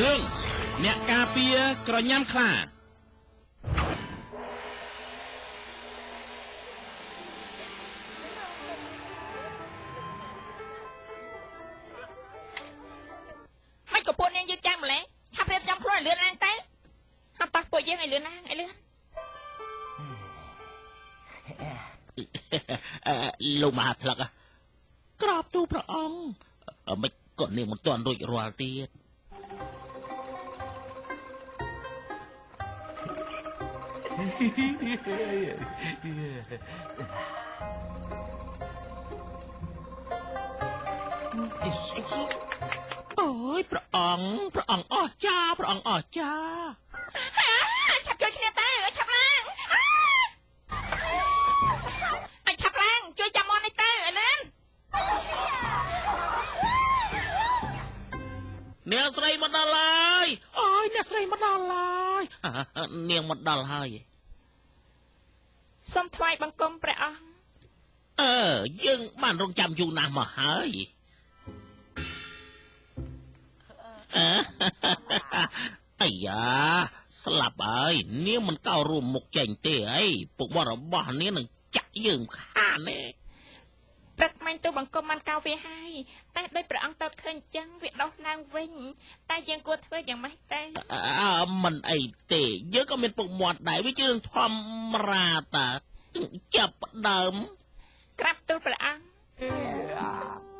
រឿងអ្នកការពារក្រញ៉ាំខ្លាមិនក៏ពួកនាងយើងចាំម្លេះឆាប់រៀបចំខ្លួនឲ្យលឿនឡើងទៅហត់តោះពួកយើងឲ្យលឿនឡើងឲ្យលឿនលោកមហាផ្លឹកក្រាបទូលព្រះអង្គមិនក៏នាងមិនទាន់រួចរាល់ទៀតអូយព្រះអង្គអស្ចារ្យព្រះអង្គអស្ចារ្យឆាប់ជួយគ្នាទៅឆាប់ឡើងឲ្យឆាប់ឡើងជួយចាំមកនេះទៅឲ្យលឿនអ្នកស្រីមកដល់ហើយអូយអ្នកស្រីមកដល់ហើយនាងមកដល់ហើយសូមថ្វាយបង្គំព្រះអង្គយើងបានរងចាំយូរណាស់មកហើយអាយ៉ាស្លាប់ហើយនាងមិនកោរួមមុខចេញទេអីពុកបររបស់នាងនឹងចាក់យើងខានទេព្រឹកមិញទូបង្គំបានកោវាហើយតែដោយព្រះអង្គតើឃើញចឹងវាដោះឡើងវិញតែយើងគួរធ្វើយ៉ាងម៉េចទៅមិនអីទេយើងក៏មានពុកមាត់ដែរវាជារឿងធម្មតាតាចាប់ដើមក្រាបទូលព្រះអង្គ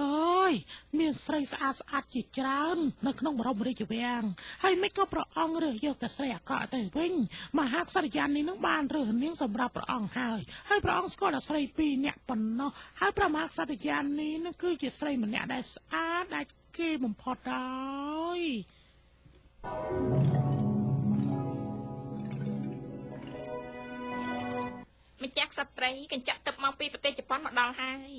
ហើយមានស្រីស្អាតជាច្រើននៅក្នុងបរមរាជវាំងហើយមិនក៏ព្រះអង្គរើសយកតែស្រីអាក្រក់ទៅវិញមហាក្សត្រយាននេះនឹងបានរើសនាងសម្រាប់ព្រះអង្គហើយព្រះអង្គស្គាល់តែស្រី2នាក់ប៉ុណ្ណោះហើយព្រះមហាក្សត្រយាននេះនឹងគឺជាស្រីម្នាក់ដែលស្អាតដាច់គេបំផុតហើយម្ចាស់ក្សត្រីកញ្ចាក់ទឹកមកពីប្រទេសជប៉ុនមកដល់ហើយ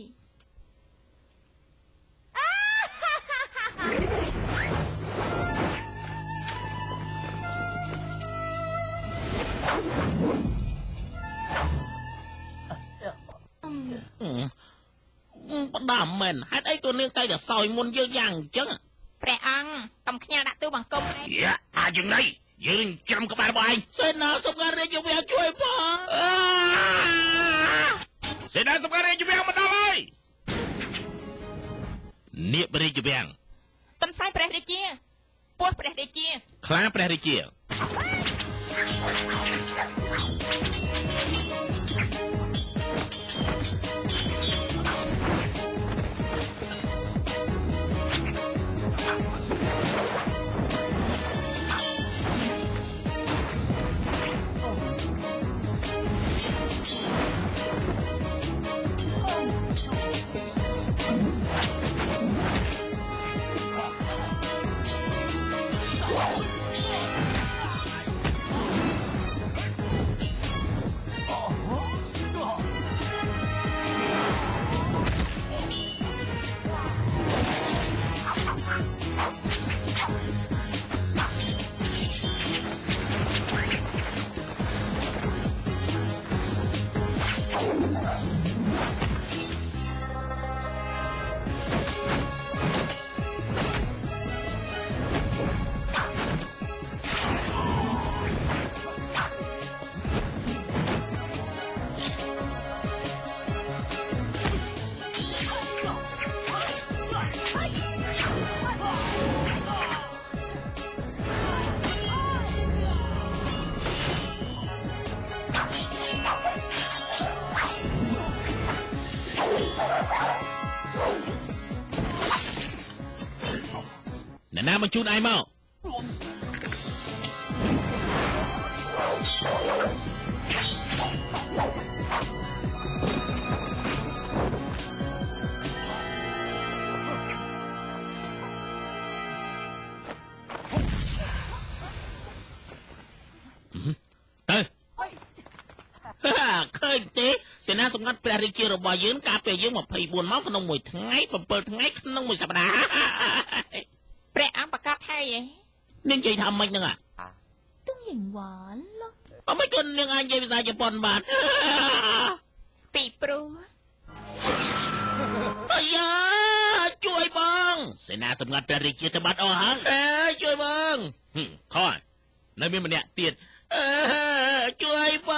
ផ្ដាំមែនហេតុអីក៏នាងតែសោយមុនយើងយ៉ាងអញ្ចឹងព្រះអង្គកំខ្ញាល់ដាក់ទូបង្គំឯងយ៉ាងណីយើងចាំក្បាលរបស់ឯងសេនាសុខារាជវាំងជួយផងសេនាសុខារាជវាំងមកដល់ហើយនាគរាជវាំងទន្សាយព្រះរាជាពោះព្រះរាជាខ្លាព្រះរាជាអ្នកណាបញ្ជូនឯងមកឃើញទេសេនាសម្ងាត់ព្រះរាជារបស់យើងការពារយើង24ម៉ោងក្នុងមួយថ្ងៃ7ថ្ងៃក្នុងមួយសប្តាហ៍ព្រះអង្គប្រកាសហើយឯងនាងនិយាយថាម៉េចហ្នឹងទុំយ៉ាងវ៉ាឡអមិនគន់នាងអាចនិយាយភាសាជប៉ុនបានពីព្រោះអាយ៉ា ជួយបងសេនាសម្ងាត់ព្រះរាជាទៅបាត់អស់ហើយជួយបងខោនៅមានម្នាក់ទៀតជួយប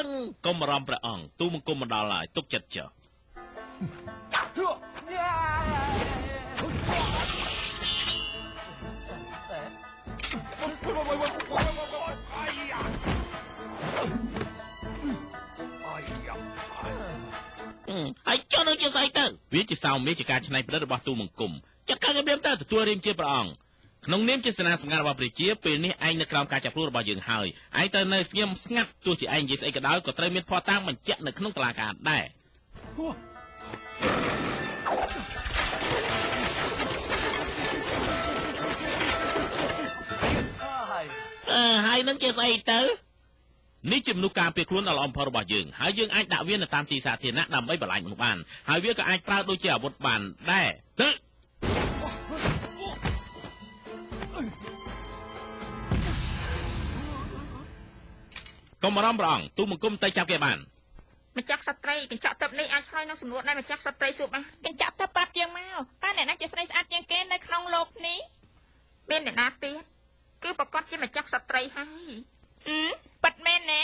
ងកុំបារម្ភព្រះអង្គទូមង្គមមកដល់ហើយទុកចិត្តចុះហើយចុះនឹងជាស្អីទៅវាជាសោមាសជាការច្នៃប្រឌិតរបស់ទូមង្គមចាត់ការរបៀបទៅទទួលរៀងជាព្រះអង្គក្នុងនាមជាសេនាសម្ងាត់របស់ព្រះជាពេលនេះឯងនៅក្រោមការចាប់ខ្លួនរបស់យើងហើយឯងទៅនៅស្ងៀមស្ងាត់ទោះជាឯងនិយាយស្អីក៏ដោយក៏ត្រូវមានភ័ស្តុតាងបញ្ជាក់នៅក្នុងតុលាការដែរហើយនឹងជាស្អីទៅនេះជាមនុស្សការពារខ្លួនដ៏ល្អបំផុតរបស់យើងហើយយើងអាចដាក់វានៅតាមទីសាធារណៈដើម្បីបល្លាចមនុស្សបានហើយវាក៏អាចប្រើដូចជាអាវុធបានដែរទៅកុំបារម្ភព្រះអង្គទូមង្គមទៅចាប់គេបានម្ចាស់ស្ត្រីកញ្ចក់ទឹកនេះអាចឆ្លើយនឹងសំណួរដែលម្ចាស់ស្ត្រីសួរបានកញ្ចក់ទឹកប្រាប់យើងមកតើអ្នកណាជាស្រីស្អាតជាងគេនៅក្នុងโลกនេះមានអ្នកណាទៀតគឺប្រកាសជាម្ចាស់ស្ត្រីហើយប៉ាត់មែនណា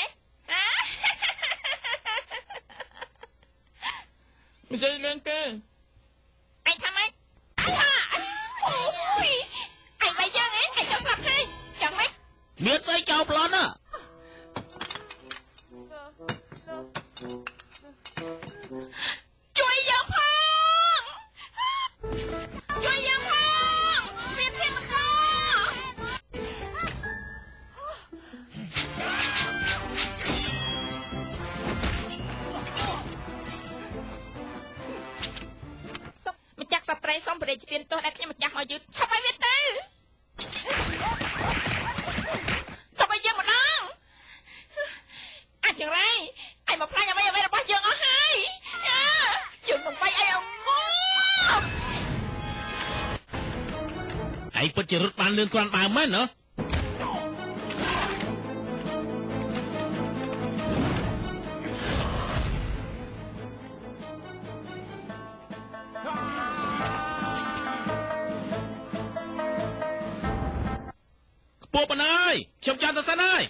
និយាយលេងទេអញថាម៉េចអូយអញបីយ៉ាងហ៎អញចង់ស្លាប់ហើយយ៉ាងម៉េចមានស្អីចោលប្លន់ណាជួយយើងផងជួយយើងផងមានភាពកម្ចាស់ស្ត្រីសូមបរិយាទានទោសដែលខ្ញុំម្ចាស់មកយឺតឆាប់ឲ្យវាទៅទៅឲ្យយើងម្ដងអាចង្រៃឯងមកផ្លាញ់អ្វីរបស់យើងអស់ហើយយើងនឹងបាយឲ្យអងឯងពិតជារត់បានលឿនគ្រាន់បើមែនណាខ្ពស់ប៉ុណ្ណាហើយខ្ញុំចាំទៅសិនហើយ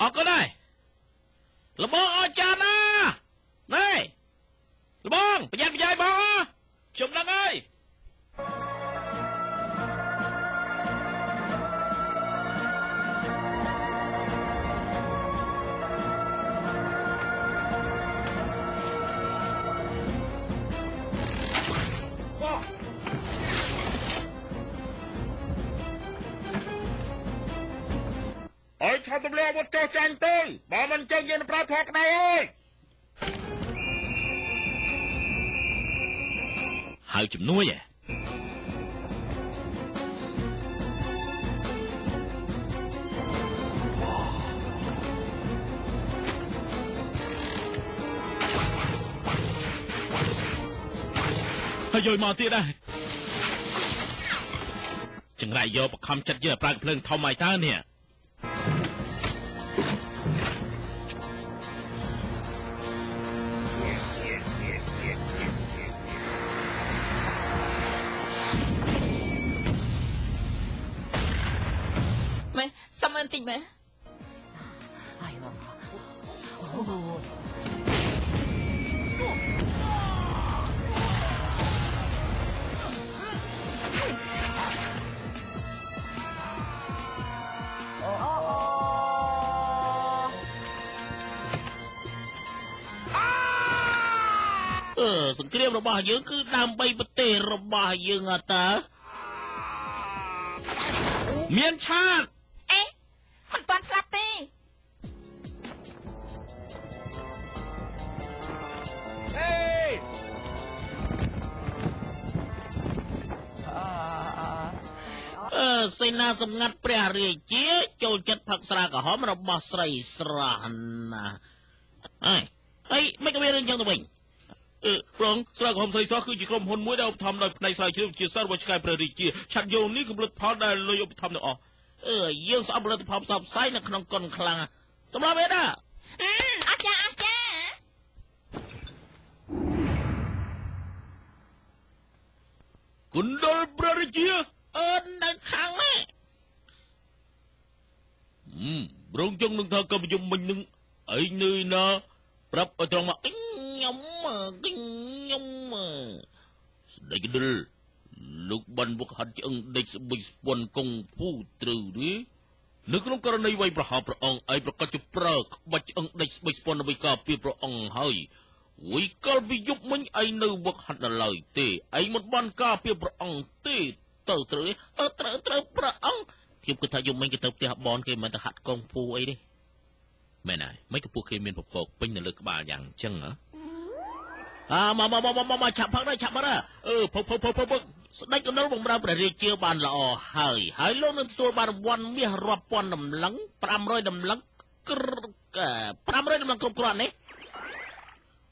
អរគុណដែរលបងអរចានណាណែលបងប្រយ័ត្នប្រយែងបងខ្ញុំដឹងហើយអើយឆាប់ទម្លាក់មកចុះចាញ់ទៅបើមិនចឹងយើងប្រើធေါ်ក្តៅអើយហើយជំនួយហើយយកមកទៀតដែរចង្រៃយកបខំចិត្តយកប្រើភ្លើងធំឲ្យតើនេះសុំមើលតិចមើលសង្គ្រាមរបស់យើងគឺដើម្បីប្រទេសរបស់យើងអត់តើមានឆាតមិនទាន់ស្លាប់ទេសេនាសម្ងាត់ព្រះរាជាចូលចិត្តផឹកស្រាក្រហមរបស់ស្រីស្រស់ណាស់ហើយមិនក៏មានរឿងចឹងទៅវិញប្រងស្រាក្រហមស្រីស្រស់គឺជាក្រុមហ៊ុនមួយដែលឧបត្ថម្ភដោយផ្នែកស្រាវជ្រាវជាសាររបស់ឆ្កែព្រះរាជាឆាត់យងនេះកំណត់ផលដែលលុយឧបត្ថម្ភទាំងអស់យើងស្អប់ផលិតផលផ្សព្វផ្សាយនៅក្នុងកុនខ្លាំងសម្រាប់វាដែរ អាចារ្យគុណដល់ព្រះរាជានៅខាងនេះរងចង់នឹងថាកុំយំមិញនឹងឯងនៅណាប្រាប់ឲ្យត្រង់មកខ្ញុំស្ដេចកណ្ដិលលោកបានវឹកហាត់ឆ្អឹងដេកស្បិចស្ពន់កងភូត្រូវទេនៅក្នុងករណីវាយប្រហារព្រះអង្គឯងប្រកាសជាប្រើក្បាច់ឆ្អឹងដេកស្បិចស្ពន់ដើម្បីការពារព្រះអង្គហើយវិកលពីយប់មិញឯងនៅវឹកហាត់នៅឡើយទេឯងមិនបានការពារព្រះអង្គទេត្រូវព្រះអង្គខ្ញុំគិតថាយប់មិញគេទៅផ្ទះបនគេមិនទៅហាត់កងភូអីទេមែនហើយមិនក៏ពួកគេមានពពកពេញនៅលើក្បាលយ៉ាងអញ្ចឹងហ៎មកឆាប់ផឹកដែរផឹកស្ដេចកណ្ដុលបំរើព្រះរាជាបានល្អហើយលោកនឹងទទួលបានរង្វាន់មាសរាប់ពាន់តម្លឹង500តម្លឹង500តម្លឹងគ្រប់គ្រាន់នេះ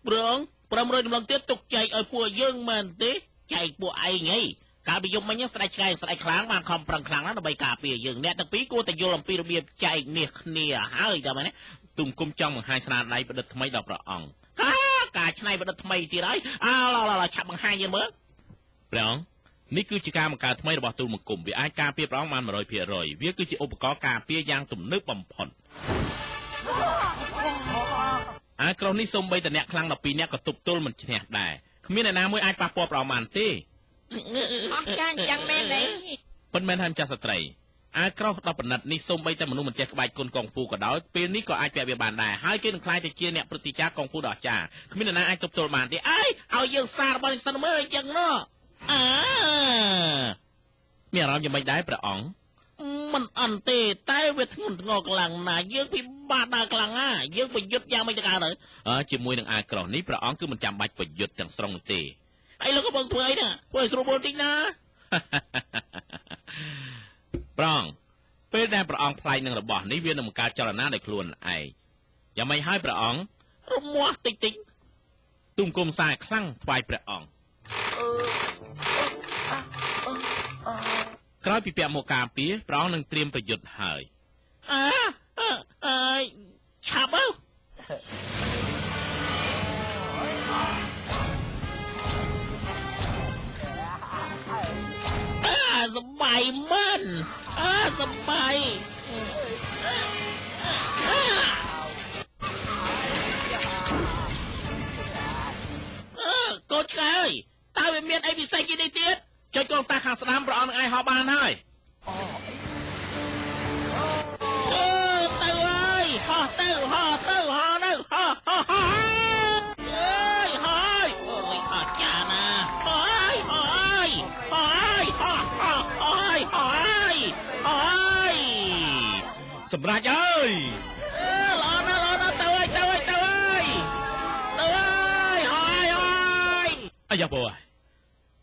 ព្រង500តម្លឹងទៀតទុកចែកឲ្យពួកយើងមែនទេចែកពួកឯងហីកាលពីយប់មិញស្ដេចឆ្កែស្ដេចខ្លាងបានខំប្រឹងខ្លាំងណាស់ដើម្បីការពារយើងអ្នកទាំងពីរគួរតែយល់អំពីរបៀបចែកមាសគ្នាហើយតើមែនទេទុំគុំចង់បង្ហាញស្នាដៃប្រឌិតថ្មីដល់ព្រះអង្គការច្នៃប្រឌិតថ្មីទៀតហើយឆាប់បង្ហាញយើងមើលព្រះអង្គនេះគឺជាការបង្កើតថ្មីរបស់ទូលមង្គមវាអាចការពារព្រះអង្គបាន 100% វាគឺជាឧបករណ៍ការពារយ៉ាងទំនើបបំផុតក្រុមនេះសូម្បីតែអ្នកខ្លាំង12នាក់ក៏ទប់ទល់មិនឈ្នះដែរគ្មានអ្នកណាមួយអាចប៉ះពាល់ព្រះអង្គបានទេអស់ចាអញ្ចឹងមែនទេប៉ុន្មានហើយម្ចាស់ស្ត្រីក្រោះដល់ប៉និតនេះសូម្បីតែមនុស្សមិនចេះក្បាច់គុណកងហ្វូក៏ដោយពេលនេះក៏អាចពាក់វាបានដែរហើយគេនឹងខ្លាយទៅជាអ្នកព្រឹទ្ធាចារ្យកងហ្វូដ៏អស្ចារ្យគ្មានអ្នកណាអាចទប់ទល់បានទេឲ្យយើងសាររបស់នេះសិនមើលអញ្ចឹងណោះមានអារម្មណ៍យ៉ាងម៉េចដែរព្រះអង្គមិនអន់ទេតែវាធ្ងន់ធ្ងរខ្លាំងណាស់យើងពិបាកដើរខ្លាំងណាស់យើងប្រយុទ្ធយ៉ាងម៉េចទៅកើតទៅជាមួយនឹងក្រោះនេះព្រះអង្គគឺមិនចាំបាច់ប្រយុទ្ធទាំងស្រុងនោះទេលោកក៏បងធ្វើអីណាធ្វើឲ្យស្រួលបន្តិចណាព្រះអង្គពេលដែលព្រះអង្គផ្លាយនឹងរបស់នេះវានឹងបង្កើតចលនាដោយខ្លួនឯងយ៉ាងម៉េចហើយព្រះអង្គរមាស់តិចទុំគុំសាយខ្លាំងថ្វាយព្រះអង្គក្រោយពីពាក់មកការពារព្រះអង្គនឹងត្រៀមប្រយុទ្ធហើយឆាប់ទៅសបាយមែនសបាយកូនឆ្កែអើយតើវាមានអីពិសេសជាងនេះទៀតចុចកងតាខាងស្ដាំព្រះអង្គនឹងអាចហោះបានហើយទៅអើយហោះទៅអើយហោះអូយអត់ចាណាហោះសម្រាប់អើយល្អណាស់ទៅអើយអាយ៉ាបង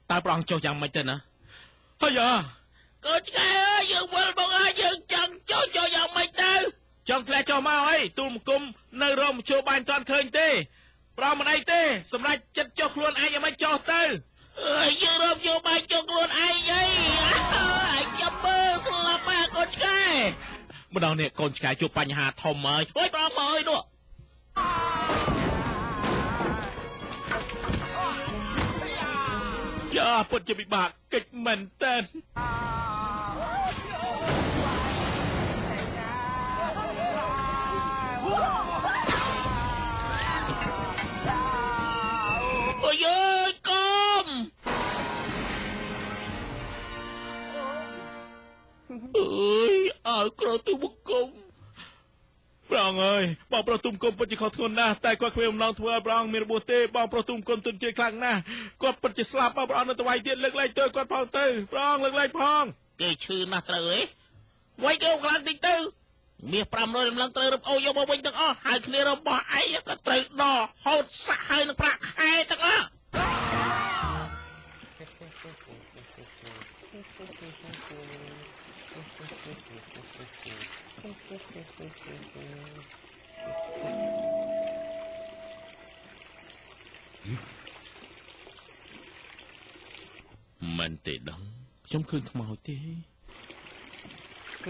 តើព្រះអង្គចុះយ៉ាងម៉េចទៅណាហើយកូនឆ្កែអើយយើងវិលមកហើយយើងចង់ចុះយ៉ាងម៉េចទៅចង់ធ្លាក់ចុះមកអីទូលមង្គមនៅរមជួបាញ់តាន់ឃើញទេប្រមមិនអីទេសម្រាប់ចិត្តចុះខ្លួនឯងយ៉ាងម៉េចចុះទៅយើងរមជួបាញ់ចុះខ្លួនឯងអីចាំមើលស្លាប់កូនឆ្កែម្ដងនេះកូនឆ្កែជួបបញ្ហាធំហើយអូយប្រមអើយនោះយ៉ាពុតជាពិបាកកិច្ចមែនតើអូយកុំក្រទុំគុំព្រះអង្គអើយបងប្រុសទុំគុំពិតជាខុសធ្ងន់ណាស់តែគាត់គ្មានបំណងធ្វើឲ្យព្រះអង្គមានរបួសទេបងប្រុសទុំគុំទុនជឿខ្លាំងណាស់គាត់ពិតជាស្លាប់បងព្រះអង្គនៅទៅវាយទៀតលើកលែងទៅគាត់ផងទៅព្រះអង្គលើកលែងផងគេឈឺណាស់ត្រូវទេវាយគេខ្លាំងតិចទៅមាស500តម្លឹងត្រូវរឹបអូយកមកវិញទាំងអស់ហើយគ្នារបស់ឯងក៏ត្រូវដកហូតសាក់ហើយនឹងប្រាក់ខែទាំងអស់មិនទេដឹងខ្ញុំឃើញខ្មោចទេ ក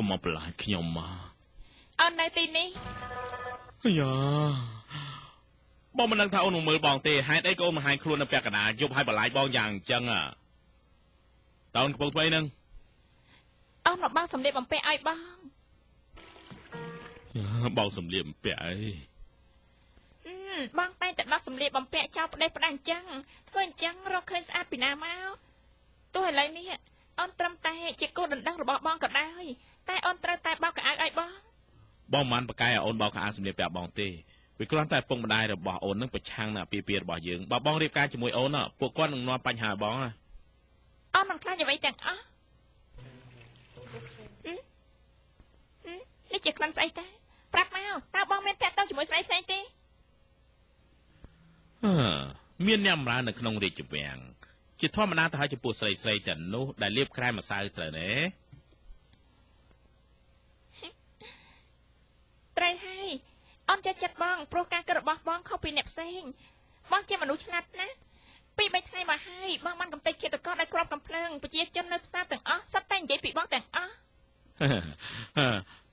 ុំមកបន្លាចខ្ញុំមក អូននៅទីនេះ យ៉ាបងមិនដឹងថាអូននឹងមើលបងទេហេតុអីក៏អូនបង្ហាញខ្លួននៅពាក់កណ្ដាលយប់ឲ្យបន្លាចបងយ៉ាងអញ្ចឹងតើអូនកំពុងធ្វើអីហ្នឹង អូនមកបងសម្លៀកបំពាក់ឲ្យបង បងសំលៀកបំពាក់អី បងតែងតែដោះសម្លៀកបំពាក់ចោលផ្ដេសផ្ដាស់អញ្ចឹងធ្វើអញ្ចឹងរកឃើញស្អាតពីណាមកទោះឥឡូវនេះអូនត្រឹមតែជាកូនដណ្ដឹងរបស់បងក៏ដោយតែអូនត្រូវតែបោកកៅអៅឲ្យបង បងមិនប្រកែកឲ្យអូនបោកខោអាវសម្លៀកបំពាក់បងទេវាគ្រាន់តែពុកម្ដាយរបស់អូននឹងប្រឆាំងនឹងអាពាហ៍ពិពាហ៍របស់យើងបើបងរៀបការជាមួយអូនពួកគាត់នឹងនាំបញ្ហាឲ្យបងណា អូនមិនខ្លាចអ្វីទាំងអស់នេះជាក្លិនស្អីទេប្រាប់មកតើបងមានតាក់ទងជាមួយស្រីផ្សេងទេ មានអ្នកបម្រើនៅក្នុងរាជវាំងជាធម្មតាទៅឲ្យចំពោះស្រីទាំងនោះដែលលាបក្រែមម្សៅត្រូវទេ ត្រូវហើយអូនចេះចិត្តបងព្រោះការគិតរបស់បងខុសពីអ្នកផ្សេងបងជាមនុស្សឆ្លាតណាស់ពី3ថ្ងៃមកហើយបងបានកំទេចឃាតករដែលគ្របកំភ្លើងប្រជាជននៅផ្សារទាំងអស់សិតតែនិយាយពីបងទាំងអស់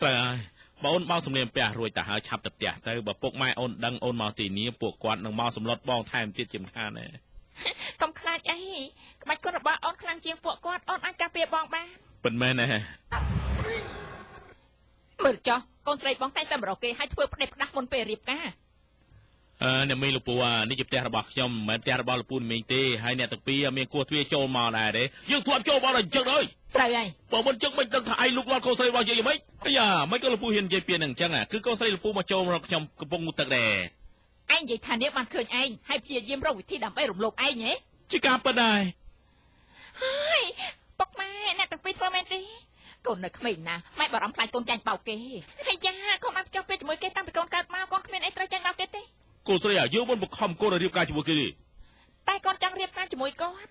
ត្រូវហើយបើអូនបោកសម្លៀកបំពាក់រួចទៅហើយឆាប់ទៅផ្ទះទៅបើពុកម៉ែអូនដឹងអូនមកទីនេះពួកគាត់នឹងមកសម្លុតបងថែមទៀតជាមិនខានទេ កុំខ្លាចអីក្បាច់គុណរបស់អូនខ្លាំងជាងពួកគាត់អូនអាចការពារបងបាន ពិតមែនទេ មើលចោះកូនស្រីបងតែងតែមករកគេឲ្យធ្វើផ្ដេសផ្ដាស់មុនពេលរៀបការ អ្នកមីងលោកពូនេះជាផ្ទះរបស់ខ្ញុំមិនមែនផ្ទះរបស់លោកពូមីងទេហើយអ្នកទាំងពីរមានគួរទ្វារចូលមកដែរទេយើងធ្លាប់ចូលមកដល់អញ្ចឹងហើយ ត្រូវហើយ បើមិនចឹងមិនដឹងថាឯងលូកលាត់កូនស្រីរបស់យើងយ៉ាងម៉េចអាយ៉ាមិនក៏លោកពូហ៊ាននិយាយពីនឹងអញ្ចឹងគឺកូនស្រីលោកពូមកចូលមកខ្ញុំកំពុងងូតទឹកដែរ ឯងនិយាយថានាងបានឃើញឯងហើយព្យាយាមរកវិធីដើម្បីរំលោភឯងហ៎ ជាការពិតដែរ ហើយពុកម៉ែអ្នកទាំងពីរធ្វើមែនទេកូននៅក្មេងណាម៉ែបារម្ភខ្លាចកូនចាញ់បោកគេហើយយ៉ាកូនបានចុះពេលជាមួយគេតាំងពីកូនកើតមកកូនគ្មានអីត្រូវចាញ់បោកគេទេ កូនស្រីយើងមិនបង្ខំកូនឲ្យរៀបការជាមួយគេទេ តែកូនចង់រៀបការជាមួយគាត់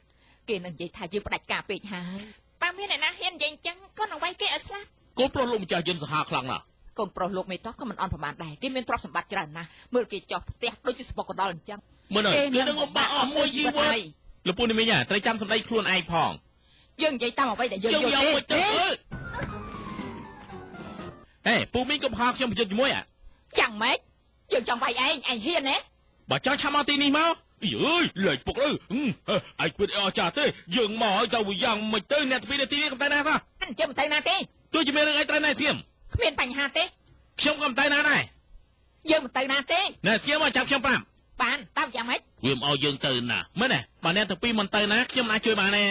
គេនឹងនិយាយថាយើងផ្ដាច់ការពេកហើយបើមានអ្នកណាហ៊ាននិយាយអញ្ចឹងកូននឹងវាយគេឲ្យស្លាប់ កូនប្រុសលោកម្ចាស់យិនសាហាខ្លាំងណាស់ កូនប្រុសលោកមេតោះក៏មិនអន់ប្រមាណដែរគេមានទ្រព្យសម្បត្តិច្រើនណាស់មើលគេចោះផ្ទះដូចជាស្បុកកណ្ដុរអញ្ចឹង មើលគេនឹងលំបាកអស់មួយជីវិតលោកពូនេះមីងត្រូវចាំសម្ដីខ្លួនឯងផង យើងនិយាយតាមអ្វីដែលយើងយល់ទេ ហេពូមីងកុំខកខ្ញុំប្រយុទ្ធជាមួយ យ៉ាងម៉េចយើងចង់វាយឯងហ៊ានទេ បើចង់ឆាប់មកទីនេះមកអើយលេចពុកលើឯងគិតអស់ចាស់ទេយើងមកឲ្យទៅយ៉ាងមិនទៅអ្នកទីនេះកំតែណាសោះ អញចាំមិនទៅណាទេ ទោះជាមានរឿងអីត្រូវណែស្គៀម គ្មានបញ្ហាទេ ខ្ញុំក៏មិនទៅណាដែរ យើងមិនទៅណាទេ ណែស្គៀមមកចាប់ខ្ញុំប្រាប់ បានតាមយ៉ាងម៉េច វាមិនឲ្យយើងទៅណាមែនទេបើអ្នកទាំងពីរមិនទៅណាខ្ញុំអាចជួយបានទេ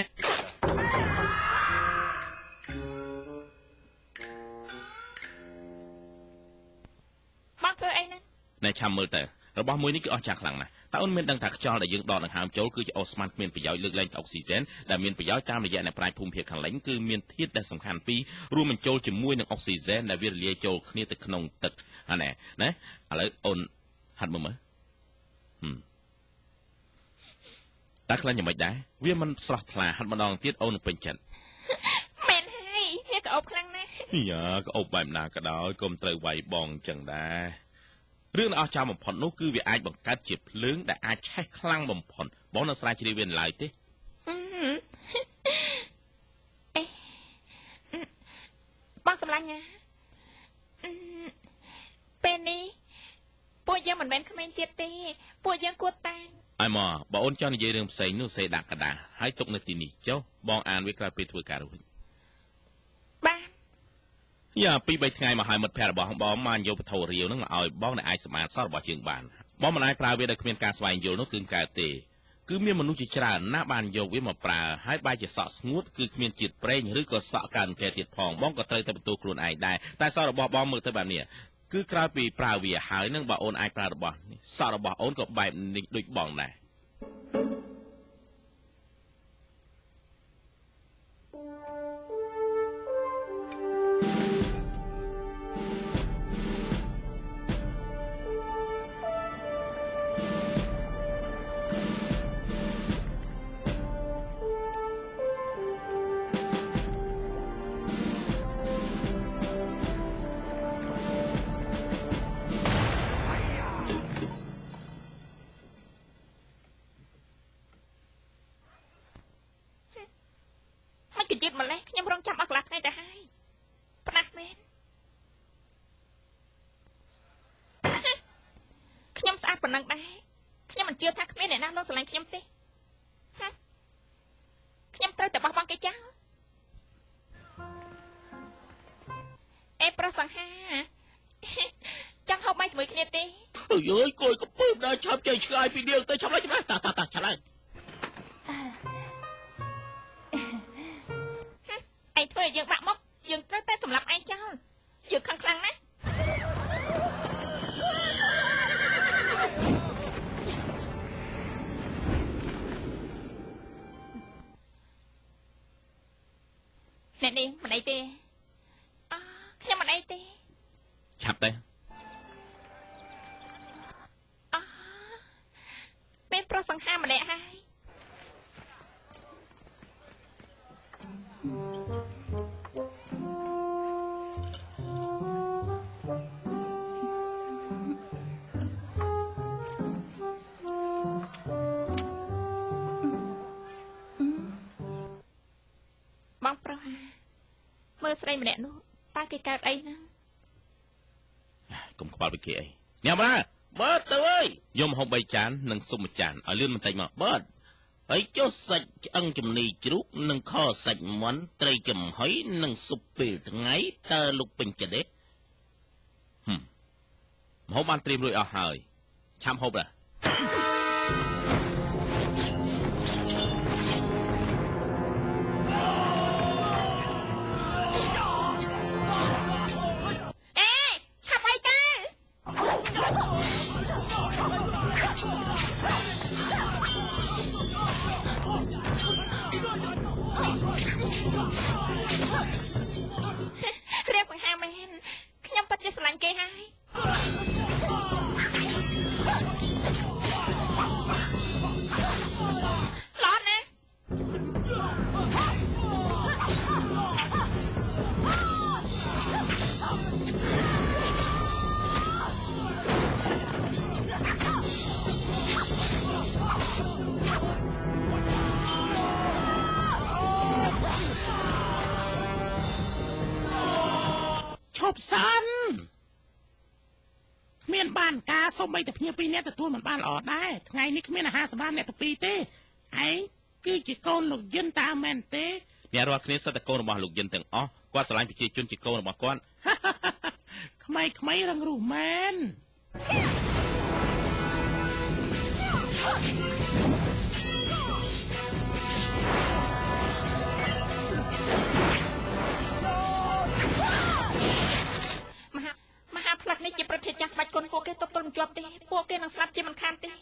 បងធ្វើអីហ្នឹង ណែឆាំមើលទៅរបស់មួយនេះគឺអស់ចាស់ខ្លាំងណាស់តើអូនមានដឹងថាខ្យល់ដែលយើងដកដង្ហើមចូលគឺជាអូស្មန်គ្មានប្រយោជន៍លើកលែងអុកស៊ីហ្សែនដែលមានប្រយោជន៍តាមរយៈអ្នកប្រាជ្ញភូមិភាគខាងលិចគឺមានធាតុដែលសំខាន់ពីររួមបញ្ចូលជាមួយនឹងអុកស៊ីហ្សែនដែលវារលាយចូលគ្នាទៅក្នុងទឹកអាណែណាឥឡូវអូនហាត់មើលតើខ្លាញ់យ៉ាងម៉េចដែរវាមិនស្រស់ថ្លាហាត់ម្ដងទៀតអូននឹងពេញចិត្ត មែនហើយវាក្អោបខ្លាំងណាស់ យ៉ាក្អោបបែបណាក៏ដោយកុំត្រូវវាយបងអញ្ចឹងដែររឿងដ៏អស្ចារ្យបំផុតនោះគឺវាអាចបង្កើតជាភ្លើងដែលអាចឆេះខ្លាំងបំផុតបងនៅស្រែជ្រាវវាឡើយទេបងសម្លាញ់ណាពេលនេះពួកយើងមិនមែនក្មេងទៀតទេពួកយើងគួរតែង អីមកបើអូនចង់និយាយរឿងផ្សេងនោះសេដាក់កដាហើយទុកនៅទីនេះចុះបងអានវាក្រោយពេលធ្វើការរួច បាន យ៉ាពី3ថ្ងៃមកហើយមិត្តភ័ក្តិរបស់បងបានយកវត្ថុរាវនឹងមកឲ្យបងដែលអាចសម្អាតសល់របស់យើងបានបងមិនអាចប្រើវាដោយគ្មានការស្វែងយល់នោះគឺកើតទេគឺមានមនុស្សជាច្រើនណាស់បានយកវាមកប្រើហើយបែរជាសក់ស្ងួតគឺគ្មានជាតិប្រេងឬក៏សក់កើនកែទៀតផងបងក៏ត្រូវតែបន្ទោសខ្លួនឯងដែរតែសក់របស់បងមើលទៅបែបនេះគឺក្រោយពីប្រើវាហើយនឹងបើអូនអាចប្រើរបស់នេះសក់របស់អូនក៏បែបនេះដូចបងដែរ ម្លេះខ្ញុំរងចាំអស់កន្លះថ្ងៃទៅហើយផ្ដាស់មែនខ្ញុំស្អាតប៉ុណ្ណឹងដែរខ្ញុំមិនជឿថាគ្មានអ្នកណាលោកស្រឡាញ់ខ្ញុំទេខ្ញុំត្រូវតែបោះបង់គេចោលអេប្រុសសង្ហាចង់ហូបបាយជាមួយគ្នាទេអើយអើយគួយកំពើដល់ឆាប់ចេញឆ្ងាយពីនាងទៅឆាប់ឡើងឆាប់ឡើងតាឆាប់ឡើងឯងធ្វើឲ្យយើងបាក់មុខយើងត្រូវតែសម្លាប់ឯងចោលយើងខឹងខ្លាំងណាស់អ្នកនេះមិនអីទេខ្ញុំមិនអីទេឆាប់ទៅមានប្រុសសង្ហាម្នាក់ហើយបងប្រុសមើលស្រីម្នាក់នោះតើគេកើតអីហ្នឹងកុំខ្វល់ពីគេអីញ៉ាំណាបើទៅអើយយកម្ហូប3ចាននិងស៊ុប1ចានឲ្យលឿនបន្តិចមកបើហើយចុះសាច់ឆ្អឹងចំណីជ្រូកនិងខសាច់មាន់ត្រីចំហុយនិងស៊ុបពេលថ្ងៃតើលោកពេញចិត្តទេម្ហូបបានត្រៀមរួចអស់ហើយឆាប់ហូបដែររៀបសង្ហាមែនខ្ញុំពិតជាស្រឡាញ់គេហើយឡតណាឈប់សិនគ្មានបានការសូម្បីតែភ្ញៀវ2នាក់ទទួលមិនបានល្អដែរថ្ងៃនេះគ្មានអាហារសម្រាប់អ្នកទាំងពីរទេឯងគឺជាកូនលោកយិនតាមែនទេអ្នករាល់គ្នាសិតតែកូនរបស់លោកយិនទាំងអស់គាត់ស្រឡាញ់ប្រជាជនជាកូនរបស់គាត់ក្មេងៗរឹងរូសមែនមហាផ្លឹកនេះជាប្រធានចាស់បាច់គុណពួកគេទប់ទល់មិនជាប់ទេពួកគេនឹងស្លាប់ជាមិនខានទេ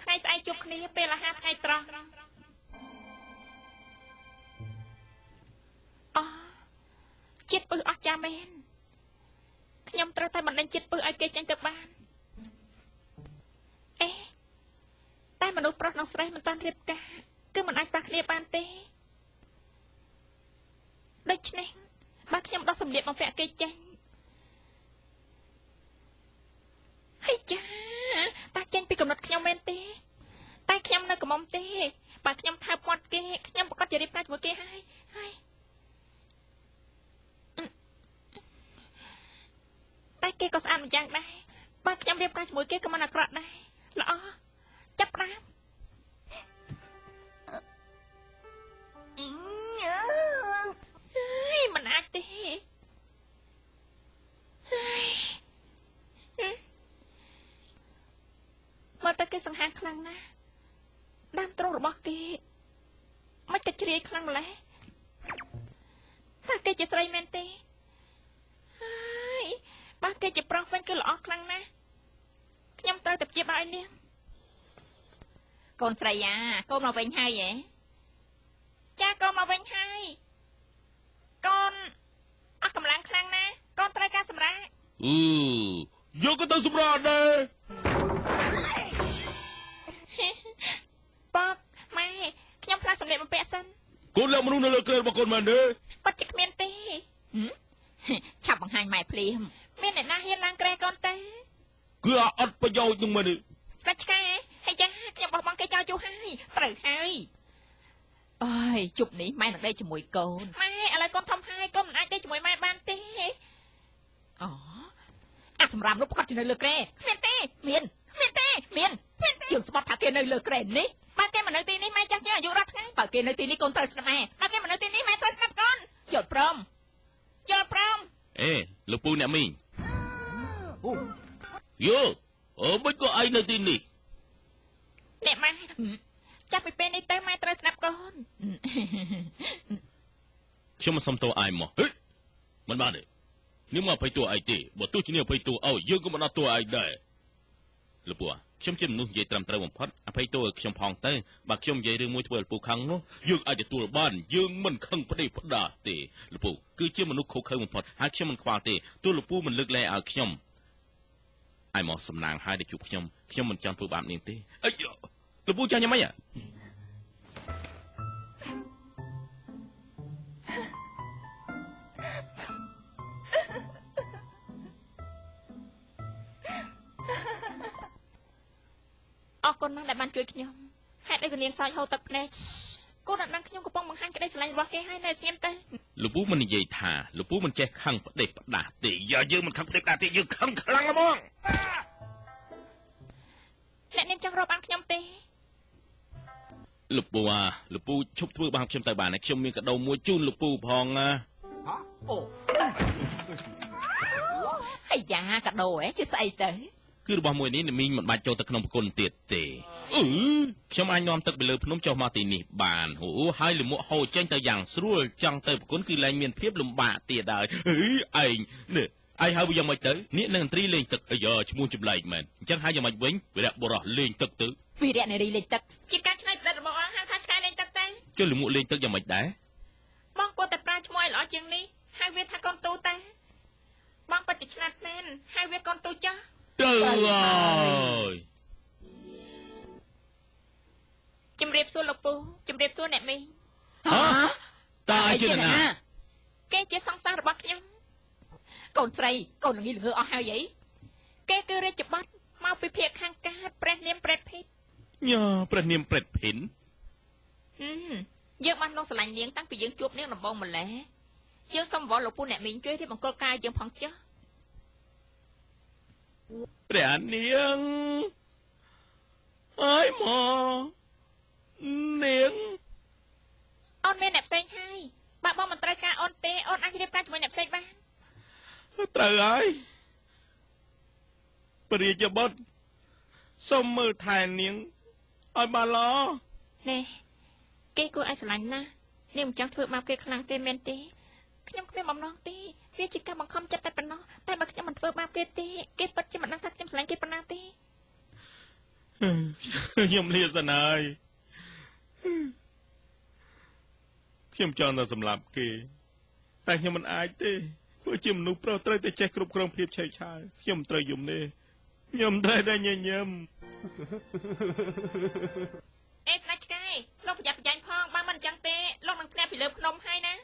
ថ្ងៃស្អែកជួបគ្នាពេលអាហារថ្ងៃត្រង់ជាតិពឹសអស់ចាមែនខ្ញុំត្រូវតែបណ្ដេញជាតិពឹសឲ្យគេចេញទៅបានតែមនុស្សប្រុសនិងស្រីមិនតាន់រៀបការគឺមិនអាចប៉ះគ្នាបានទេដូច្នេះបើខ្ញុំដោះសម្លៀកបំពាក់គេចេញហើយចាតាចេញពីកំណត់ខ្ញុំមែនទេតែខ្ញុំនៅកំមុំទេបើខ្ញុំថើបពាត់គេខ្ញុំប្រកាសជារៀបការជាមួយគេហើយ គេក៏ស្អាតម្យ៉ាងដែរបើខ្ញុំរៀបការជាមួយគេក៏មិនអាក្រក់ដែរល្អចាប់ផ្ដើមមិនអាចទេមើលទៅគេសង្ហាខ្លាំងណាស់ដើមទ្រូងរបស់គេមិនក៏ជ្រាយខ្លាំងម្ល៉េះតើគេជាស្រីមែនទេហើយបើគេជាប្រុសវិញគឺល្អខ្លាំងណាស់ខ្ញុំត្រូវតែព្យាបាលឲ្យនាងកូនស្រីយ៉ាកូនមកវិញហើយហ៎ចាកូនមកវិញហើយកូនអស់កម្លាំងខ្លាំងណាស់កូនត្រូវការសម្រាកយកក៏ទៅសម្រាកដែរប៉កម៉ែខ្ញុំផ្លាស់សម្លៀកបំពាក់សិនកូនលាក់មនុស្សនៅលើក្រែរបស់កូនមែនទេប៉ាត់ជាគ្មានទេឆាប់បង្ហាញម៉ែភ្លាមមានអ្នកណាហ៊ានឡើងក្រែកូនទេគឺអត់ប្រយោជន៍នឹងមែនទេស្ដេចឆ្កែហើយចាខ្ញុំបោះបង់គេចោលយូរហើយត្រូវហើយអើយជប់នេះម៉ែនឹងដេកជាមួយកូនម៉ែឥឡូវកូនធំហើយកូនមិនអាចដេកជាមួយម៉ែបានទេអូអាសម្រាប់នោះប្រកាសជានៅលើក្រែមានទេមានជើងស្បត់ថាគេនៅលើក្រែនេះបើគេមកនៅទីនេះម៉ែចាស់ជាងអាយុ10ថ្ងៃបើគេនៅទីនេះកូនត្រូវស្ដាប់ម៉ែបើគេមកនៅទីនេះម៉ែត្រូវស្ដាប់កូនយល់ព្រមអេលោកពូអ្នកមីងយោមិនក៏ឯងនៅទីនេះអ្នកម៉ែចាប់ពីពេលនេះទៅម៉ែត្រូវស្ដាប់កូនខ្ញុំមិនសុំតួឯងមកមិនបានទេនាងមកភ័យតួឯងទេបើទោះជានាងភ័យតួឲ្យយើងក៏មិនអត់តួឯងដែរលោកពូខ្ញុំជាមនុស្សនិយាយត្រឹមត្រូវបំផុតអភ័យទោសឲ្យខ្ញុំផងទៅបើខ្ញុំនិយាយរឿងមួយធ្វើឲ្យលោកពូខឹងនោះយើងអាចទទួលបានយើងមិនខឹងផ្ដេសផ្ដាសទេលោកពូគឺជាមនុស្សខុសខើបំផុតហើយខ្ញុំមិនខ្វល់ទេទោះលោកពូមិនលើកលែងឲ្យខ្ញុំឲ្យមកសំណាងហើយដែលជួបខ្ញុំមិនចង់ធ្វើបាបនាងទេអីលោកពូចាស់ញ៉ាំអីអរគុណណាស់ដែលបានជួយខ្ញុំហេតុអីក៏នាងសើចហូរទឹកភ្នែកកូនអត់ដឹងខ្ញុំកំពុងបង្ហាញក្តីស្រឡាញ់របស់គេហើយនៅស្ងៀមទៅលោកពូមិននិយាយថាលោកពូមិនចេះខឹងផ្ដេសផ្ដាសទេយើងមិនខឹងផ្ដេសផ្ដាសទេយើងខឹងខ្លាំងហ្មងអ្នកនាងចង់រាប់អានខ្ញុំទេលោកពូឈប់ធ្វើបាបខ្ញុំទៅបានខ្ញុំមានកាដូមួយជូនលោកពូផងណាហើយយ៉ាកាដូជាស្អីទៅគឺរបស់មួយនេះមីងមិនបាច់ចូលទៅក្នុងប្រគុណទៀតទេខ្ញុំអាចនាំទឹកពីលើភ្នំចុះមកទីនេះបានហើយលំមកហូរចេញទៅយ៉ាងស្រួលចង់ទៅប្រគុណគឺលែងមានភាពលំបាកទៀតហើយឯងនេះឯងហៅវាយ៉ាងម៉េចទៅនេះនឹងត្រីលេងទឹកអាយ៉ាឈ្មោះចម្លែកមែនអញ្ចឹងហៅយ៉ាងម៉េចវិញវីរៈបុរសលេងទឹកទៅវីរៈនារីលេងទឹកជាការឆ្នៃប្រឌិតរបស់ហៅថាឆ្កែលេងទឹកទៅចុះលំមកលេងទឹកយ៉ាងម៉េចដែរបងគួរតែប្រើឈ្មោះឲ្យល្អជាងនេះហៅវាថាកូនទូទៅបងពិតជាឆ្លាតមែនហៅវាកូនទូចាស់ទៅហើយជំរាបសួរលោកពូជំរាបសួរអ្នកមីងតើជាណាគេជាសង្សាររបស់ខ្ញុំកូនស្រីកូនល្ងីល្ងើអស់ហើយអីគេគឺរាជបុត្រមកពីភូមិខាងកើតព្រះនាមព្រែតភិនព្រះនាមព្រែតភិនយើងបានលងស្រឡាញ់នាងតាំងពីយើងជួបនាងដំបូងម្ល៉េះយើងសូមវល់លោកពូអ្នកមីងជួយរៀបមង្គលការយើងផងចុះព្រះនាងអើយមកនាងអូនមានអ្នកផ្សេងហើយបើបងមិនត្រូវការអូនទេអូនអាចរៀបការជាមួយអ្នកផ្សេងបានត្រូវហើយព្រះរាជបុត្រសូមមើលថែនាងឲ្យបានល្អនេះគេគួរឲ្យស្រឡាញ់ណាស់នាងមិនចង់ធ្វើបាបគេខ្លាំងទេមែនទេខ្ញុំគ្មានបំណងទេវាជាការបង្ខំចិត្តតែប៉ុណ្ណោះតែបើខ្ញុំមិនធ្វើបាបគេទេគេពិតជាមិនដឹងថាខ្ញុំស្រឡាញ់គេប៉ុណ្ណាទេខ្ញុំលាសិនហើយខ្ញុំចង់តែសម្លាប់គេតែខ្ញុំមិនអាចទេព្រោះជាមនុស្សប្រុសត្រូវតែចេះគ្រប់គ្រងភាពឆេវឆាវខ្ញុំត្រូវយំនេះខ្ញុំត្រូវតែញញឹមអេស្ដេចឆ្កែលោកប្រយ័ត្នប្រយែងផងបើមិនអញ្ចឹងទេលោកនឹងធ្លាក់ពីលើភ្នំហើយណា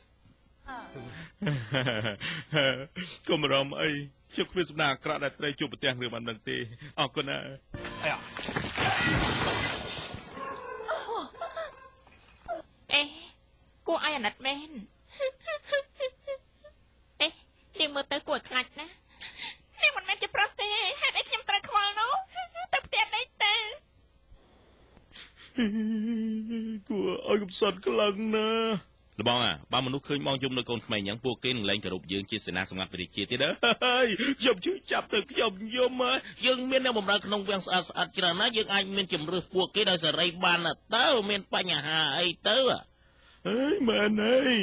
កុំរំអីជិះគ្មានសំណាងអាក្រក់ដែលត្រូវជួបប្រទះរឿងបាននឹងទេអរគុណណាអេគួរឲ្យអាណិតមែនអេនាងមើលទៅគួរឲ្យខ្លាចណានាងមិនមែន គួរឲ្យកំសត់ខ្លាំងណាស់លបងបើមនុស្សឃើញបងយំនៅកូនក្មេងយ៉ាងពួកគេនឹងលែងគោរពយើងជាសេនាសម្ងាត់ព្រះរាជាទៀតហើយខ្ញុំជឿចាប់ទៅខ្ញុំយំយើងមានអ្នកបម្រើក្នុងវាំងស្អាតច្រើនណាស់យើងអាចមានជំរឿសពួកគេដោយសេរីបានទៅមានបញ្ហាអីទៅអើយមែនហើយ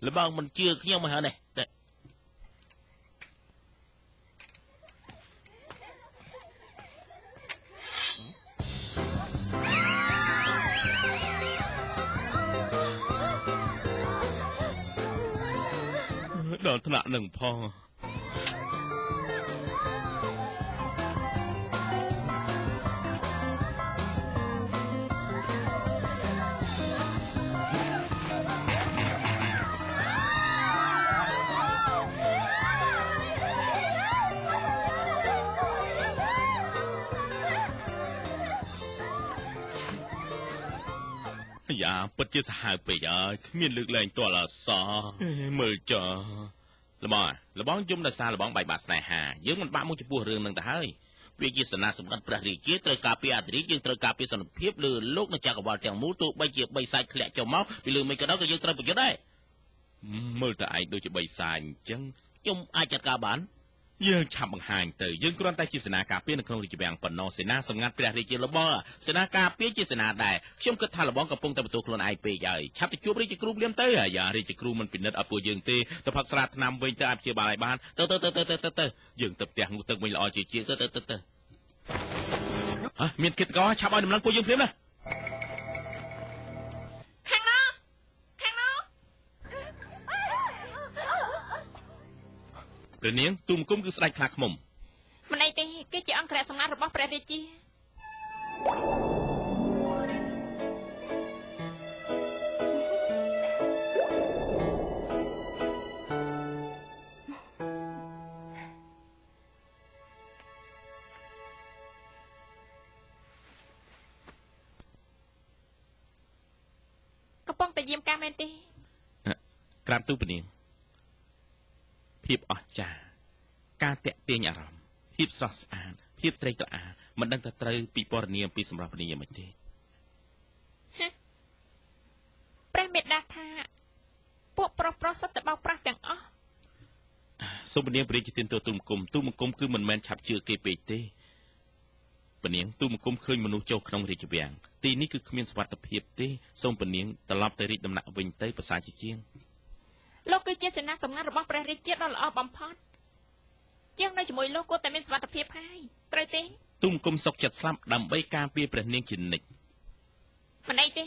លបងមិនជឿខ្ញុំមកហើយនេះដល់ថ្នាក់នឹងផងយ៉ាពិតជាសាហាវពេកហើយគ្មានលើកលែងទាល់អសមើលចោលបងយំដោយសារលបងបែកបាក់ស្នេហាយើងមិនបាក់មុខចំពោះរឿងនឹងទៅហើយវាជាសេនាសម្ងាត់ព្រះរាជាត្រូវការពារអធិរាជយើងត្រូវការពារសន្តិភាពលើលោកនិងចក្រវាឡទាំងមូលទោះបីជាបីសាច់ធ្លាក់ចុះមកពីលើមិនក៏ដោយក៏យើងត្រូវប្រយុទ្ធដែរមើលទៅឯងដូចជាបីសាច់អញ្ចឹងខ្ញុំអាចចាត់ការបានយើងឆាប់បង្ហាញទៅយើងគ្រាន់តែជាសេនាការពារនៅក្នុងរាជវាំងប៉ុណ្ណោះសេនាសម្ងាត់ព្រះរាជាលបងសេនាការពារជាសេនាដែរខ្ញុំគិតថាលបងកំពុងតែបន្ទោសខ្លួនឯងពេកហើយឆាប់ទៅជួបរាជគ្រូភ្លាមទៅយ៉ារាជគ្រូមិនពិនិត្យឲ្យពួកយើងទេទៅផឹកស្រាថ្នាំវិញទៅអាចព្យាបាលឲ្យបានទៅយើងទៅផ្ទះងូទឹកវិញល្អជាជាងទៅមានគិតកោឆាប់ឲ្យដំណឹងពួកយើងភ្លាមណាព្រះនាងទូមគុំគឺស្ដេចខ្លាឃ្មុំមិនអីទេគឺជាអង្គរៈសម្ងាត់របស់ព្រះរាជាកំពុងតែយាមការមែនទេក្រាបទូព្រះនាងភាពអស្ចារ្យការតាក់ទាញអារម្មណ៍ភាពស្រស់ស្អាតភាពត្រេកត្រអាលមិនដឹងថាត្រូវពិពណ៌នាមពីសម្រាប់ព្រះនាងមិនទេព្រះមេដាថាពួកប្រុសសិតតែបោកប្រាស់ទាំងអស់សូមព្រះនាងព្រះរាជទានទូមង្គមគឺមិនមែនឆាប់ជឿគេពេកទេព្រះនាងទូមង្គមឃើញមនុស្សចូលក្នុងរាជវាំងទីនេះគឺគ្មានសុវត្ថិភាពទេសូមព្រះនាងត្រឡប់ទៅរាជដំណាក់វិញទៅប្រសើរជាងលោកគឺជាសេនាសម្ងាត់របស់ព្រះរាជាដ៏ល្អបំផុតយើងនៅជាមួយលោកគួរតែមានសុវត្ថិភាពហើយត្រូវទេទូមគុំសុកចិត្តស្លាប់ដើម្បីការពារព្រះនាងជានិច្ចមិនអីទេ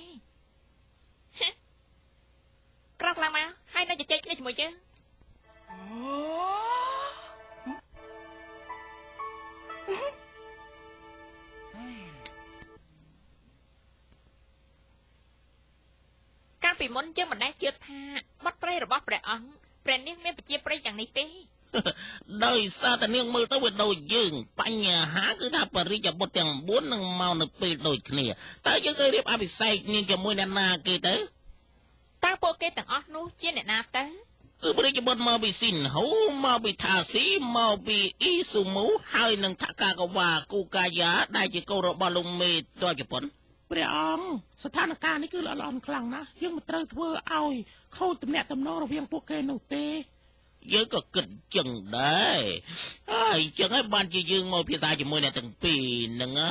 ក្រោកឡើងមកហើយនៅជជែកគ្នាជាមួយយើងកាលពីមុនយើងមិនដែលជឿថាបុត្រីរបស់ព្រះអង្គព្រះនាងមានប្រជាប្រិយយ៉ាងនេះទេដោយសារតែនាងមើលទៅវាដូចយើងបញ្ហាគឺថាបរិយាបុត្រទាំង9នឹងមកនៅពេលដូចគ្នាតើយើងទៅរៀបអភិសេកនាងជាមួយអ្នកណាគេទៅតើពួកគេទាំងអស់នោះជាអ្នកណាទៅគឺបរិយាបុត្រមកពីស៊ីនហូមកពីថាស៊ីមកពីអ៊ីស៊ូមូហើយនឹងថកាកវ៉ាគូកាយ៉ាដែលជាកូនរបស់លោកមេតជប៉ុនព្រះអង្គស្ថានភាពនេះគឺល្អល្អខ្លាំងណាស់យើងមិនត្រូវធ្វើឲ្យខូចទំនាក់ទំនងរវាងពួកគេនោះទេយើងក៏គិតចឹងដែរហើយចឹងហើយបានជាយើងមកភាសាជាមួយអ្នកទាំងពីរហ្នឹងណា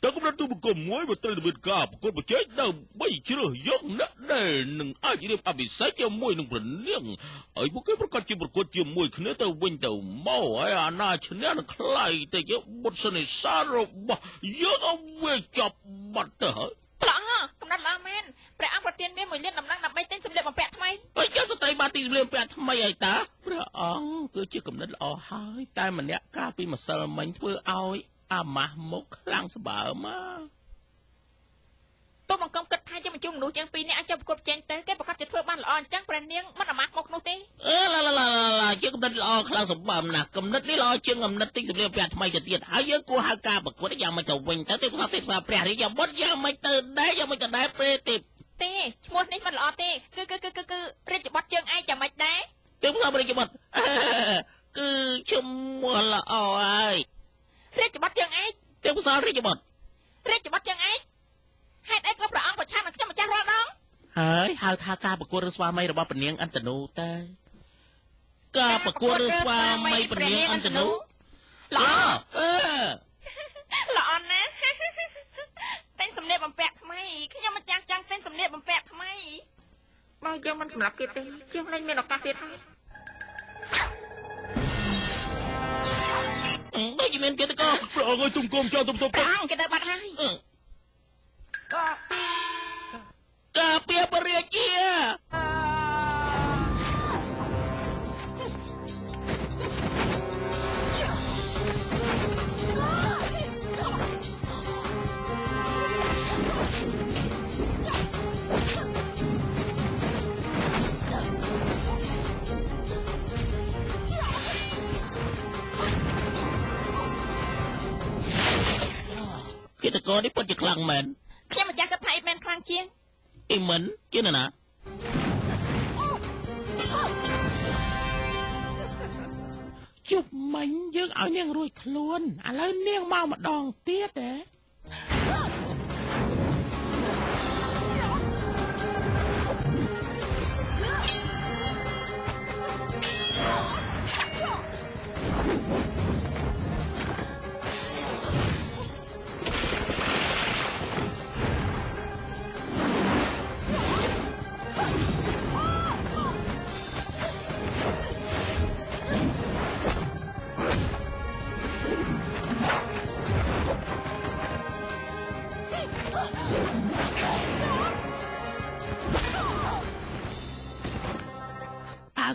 តើកម្រិតទូបង្គំមួយបើត្រូវមានការប្រកួតប្រជែងដើម្បីជ្រើសយកអ្នកដែលនឹងអាចរៀបអភិសេកជាមួយនឹងព្រះនាងហើយពួកគេប្រកាសជាប្រកួតជាមួយគ្នាទៅវិញទៅមកហើយអាណាឈ្នះនឹងខ្លាយទៅជាបុត្រសន្និសាទរបស់យើងឲ្យវាចាប់បាត់ទៅហើយល្អកំណត់ល្អមែនព្រះអង្គប្រទានមាន1លានដំណឹងដើម្បីទិញសម្លៀកបំពាក់ថ្មីហើយចាស្ត្រីបានទិញសម្លៀកបំពាក់ថ្មីហើយតាព្រះអង្គគឺជាកំណត់ល្អហើយតែម្នាក់កាលពីម្សិលមិញធ្វើឲ្យអាម៉ាស់មុខខ្លាំងស្បើមទូបង្គំគិតថាយើងបញ្ជុំមនុស្សទាំងពីរនាក់អាចប្រកួតប្រជែងទៅគេប្រកាសជាធ្វើបានល្អអញ្ចឹងព្រះនាងមិនអាម៉ាស់មុខនោះទេឡាជាកំណត់ល្អខ្លាំងសម្បើមណាស់កំណត់នេះល្អជាងកំណត់ទិញសម្លៀកបំពាក់ថ្មីទៅទៀតហើយយើងគួរហៅការប្រកួតយ៉ាងមិនទៅវិញទៅទេផ្សារព្រះរាជបុត្រយ៉ាងមិនទៅដែរយ៉ាងមិនទៅដែរពេលទេឈ្មោះនេះមិនល្អទេគឺរាជបុត្រជើងឯងយ៉ាងម៉េចដែរទេផ្សាររាជបុត្រគឺឈ្មោះល្អហើយរាជបុត្រជើងឯកទេផ្សាររាជបុត្រជើងឯក ហើយហៅថាការប្រកួតរឿងស្វាមីរបស់ព្រះនាងអន្តនុតែការប្រកួតរឿងស្វាមីព្រះនាងអន្តនុល្អល្អណាស់តែងសំលៀកបំពាក់ថ្មីខ្ញុំម្ចាស់ចង់តែងសំលៀកបំពាក់ថ្មីបើយើងមិនសម្រាប់គេទេជាងលែងមានឱកាសទៀតហើយដូចជាមានគេទៅក៏ព្រះអង្គឲ្យទុំគុំចោលទុំទុំព្រះអង្គគេទៅបាត់ហើយក៏ការពារបរិយាជាគេតកនេះពិតជាខ្លាំងមែនខ្ញុំម្ចាស់ក៏ថាអ៊ីមែនខ្លាំងជាងអ៊ីមិនជាណាជប់មិញយើងឲ្យនាងរួចខ្លួនឥឡូវនាងមកម្ដងទៀតហ៎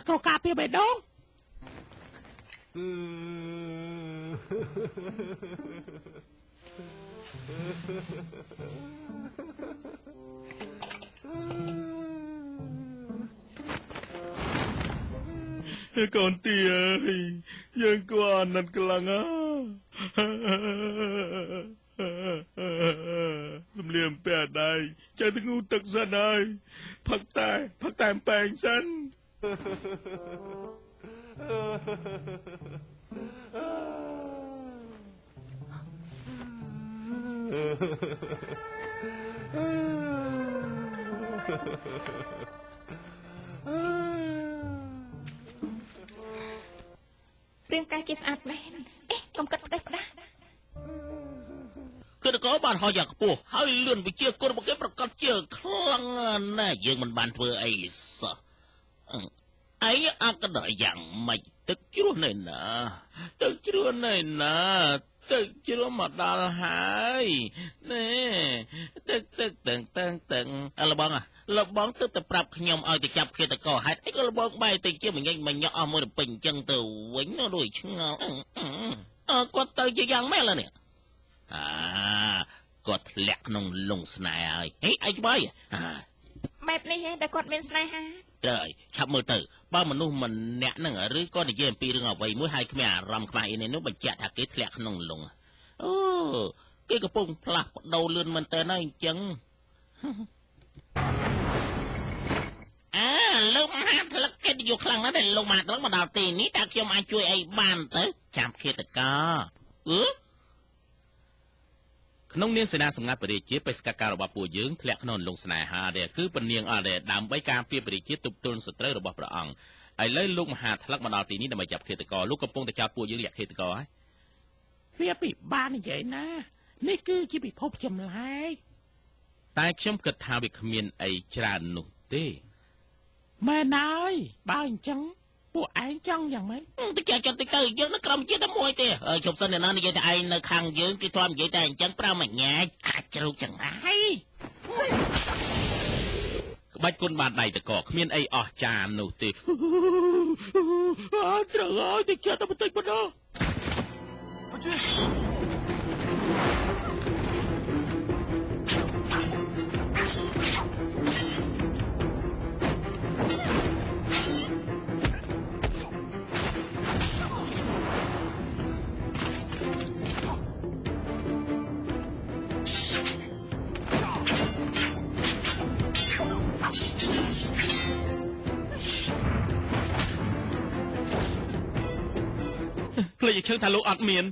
ក្រកាពីបេះដូងកូនទីអើយយើងក៏អាណិតខ្លាំងសំលៀមពាក់ដៃចេះទៅងូទឹកសិនហើយផឹកតែប៉ែងសិនរាងកាយគេស្អាតមែនកុំគិតផ្ដេសផ្ដាស់គឺតកបានហោះយ៉ាងខ្ពស់ហើយលឿនវិជាគុណរបស់គេប្រកាសជាខ្លាំងណាស់យើងមិនបានធ្វើអីសោះអីអកដយ៉ាងម៉េចទឹកជ្រោះនៅណាទឹកជ្រោះនៅណាទឹកជ្រោះមកដល់ហើយណែទឹកតឹងលបងទឹកទៅប្រាប់ខ្ញុំឲ្យទៅចាប់ឃាតករហេតុអីក៏លបងបែរទៅជាមញញអស់មួយពេញអញ្ចឹងទៅវិញដូចឆ្ងល់គាត់ទៅជាយ៉ាងម៉េចឡើយនេះគាត់ធ្លាក់ក្នុងលងស្នេហ៍ហើយហេអីច្បាយបែបនេះហ៎ដែលគាត់មានស្នេហាtrời ឆាប់មើលទៅបើមនុស្សម្នាក់ហ្នឹងឬក៏និយាយអំពីរឿងអ្វីមួយហើយគ្មានអារម្មណ៍ខ្មាស់អីនេះនោះបញ្ជាក់ថាគេធ្លាក់ក្នុងលងអូគេកំពុងផ្លាស់ប្ដូរលឿនមែនតើណាអញ្ចឹងលោកមហាថ្លឹកគេយកខ្លាំងណាស់តែលោកមហាថ្លឹកមកដល់ទីនេះតើខ្ញុំអាចជួយអីបានទៅចាប់ឃាតករក្នុងនាងសេនាសម្ងាត់ព្រះរាជាបេសកការរបស់ពួកយើងធ្លាក់ក្នុងលងស្នេហាដែលគឺពនាងអរដែលដើម្បីការពារព្រះរាជាទប់ទល់សត្រូវរបស់ព្រះអង្គឥឡូវលោកមហាថ្លឹកមកដល់ទីនេះដើម្បីចាប់ឃាតករលោកកំពុងតែចាប់ពួកយើងលាក់ឃាតករហើយវាពិបាកនិយាយណានេះគឺជាពិភពចម្លែកតែខ្ញុំគិតថាវាគ្មានអីច្រើននោះទេមែនហើយបើអញ្ចឹងពួកឯងចង់យ៉ាងម៉េចតិចទៅយើងនៅក្រុមជាតិតែមួយទេជប់សិនណានិយាយតែឯងនៅខាងយើងគេធ្លាប់និយាយតែអញ្ចឹងប្រើមួយញ៉ាច់អាចជ្រូកចឹងហើយក្បាច់គុណបានដៃតកគ្មានអីអស់ចាននោះទេត្រូវហើយតិចតែបន្តិចប៉ុណ្ណោះភ្លេចឈឹងថាលោកអត់មាន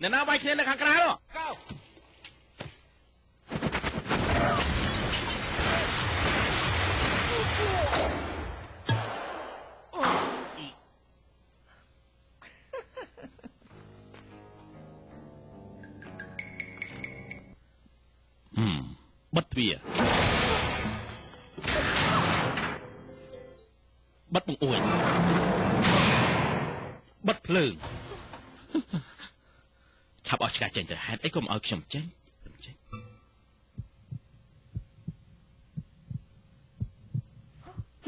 អ្នកណាវាយគ្នានៅខាងក្រៅបិទទ្វារបិទបង្អួចបិទភ្លើងឆាប់អស់ឆ្កាចេញទៅហេតុអីក៏មិនឲ្យខ្ញុំចេញ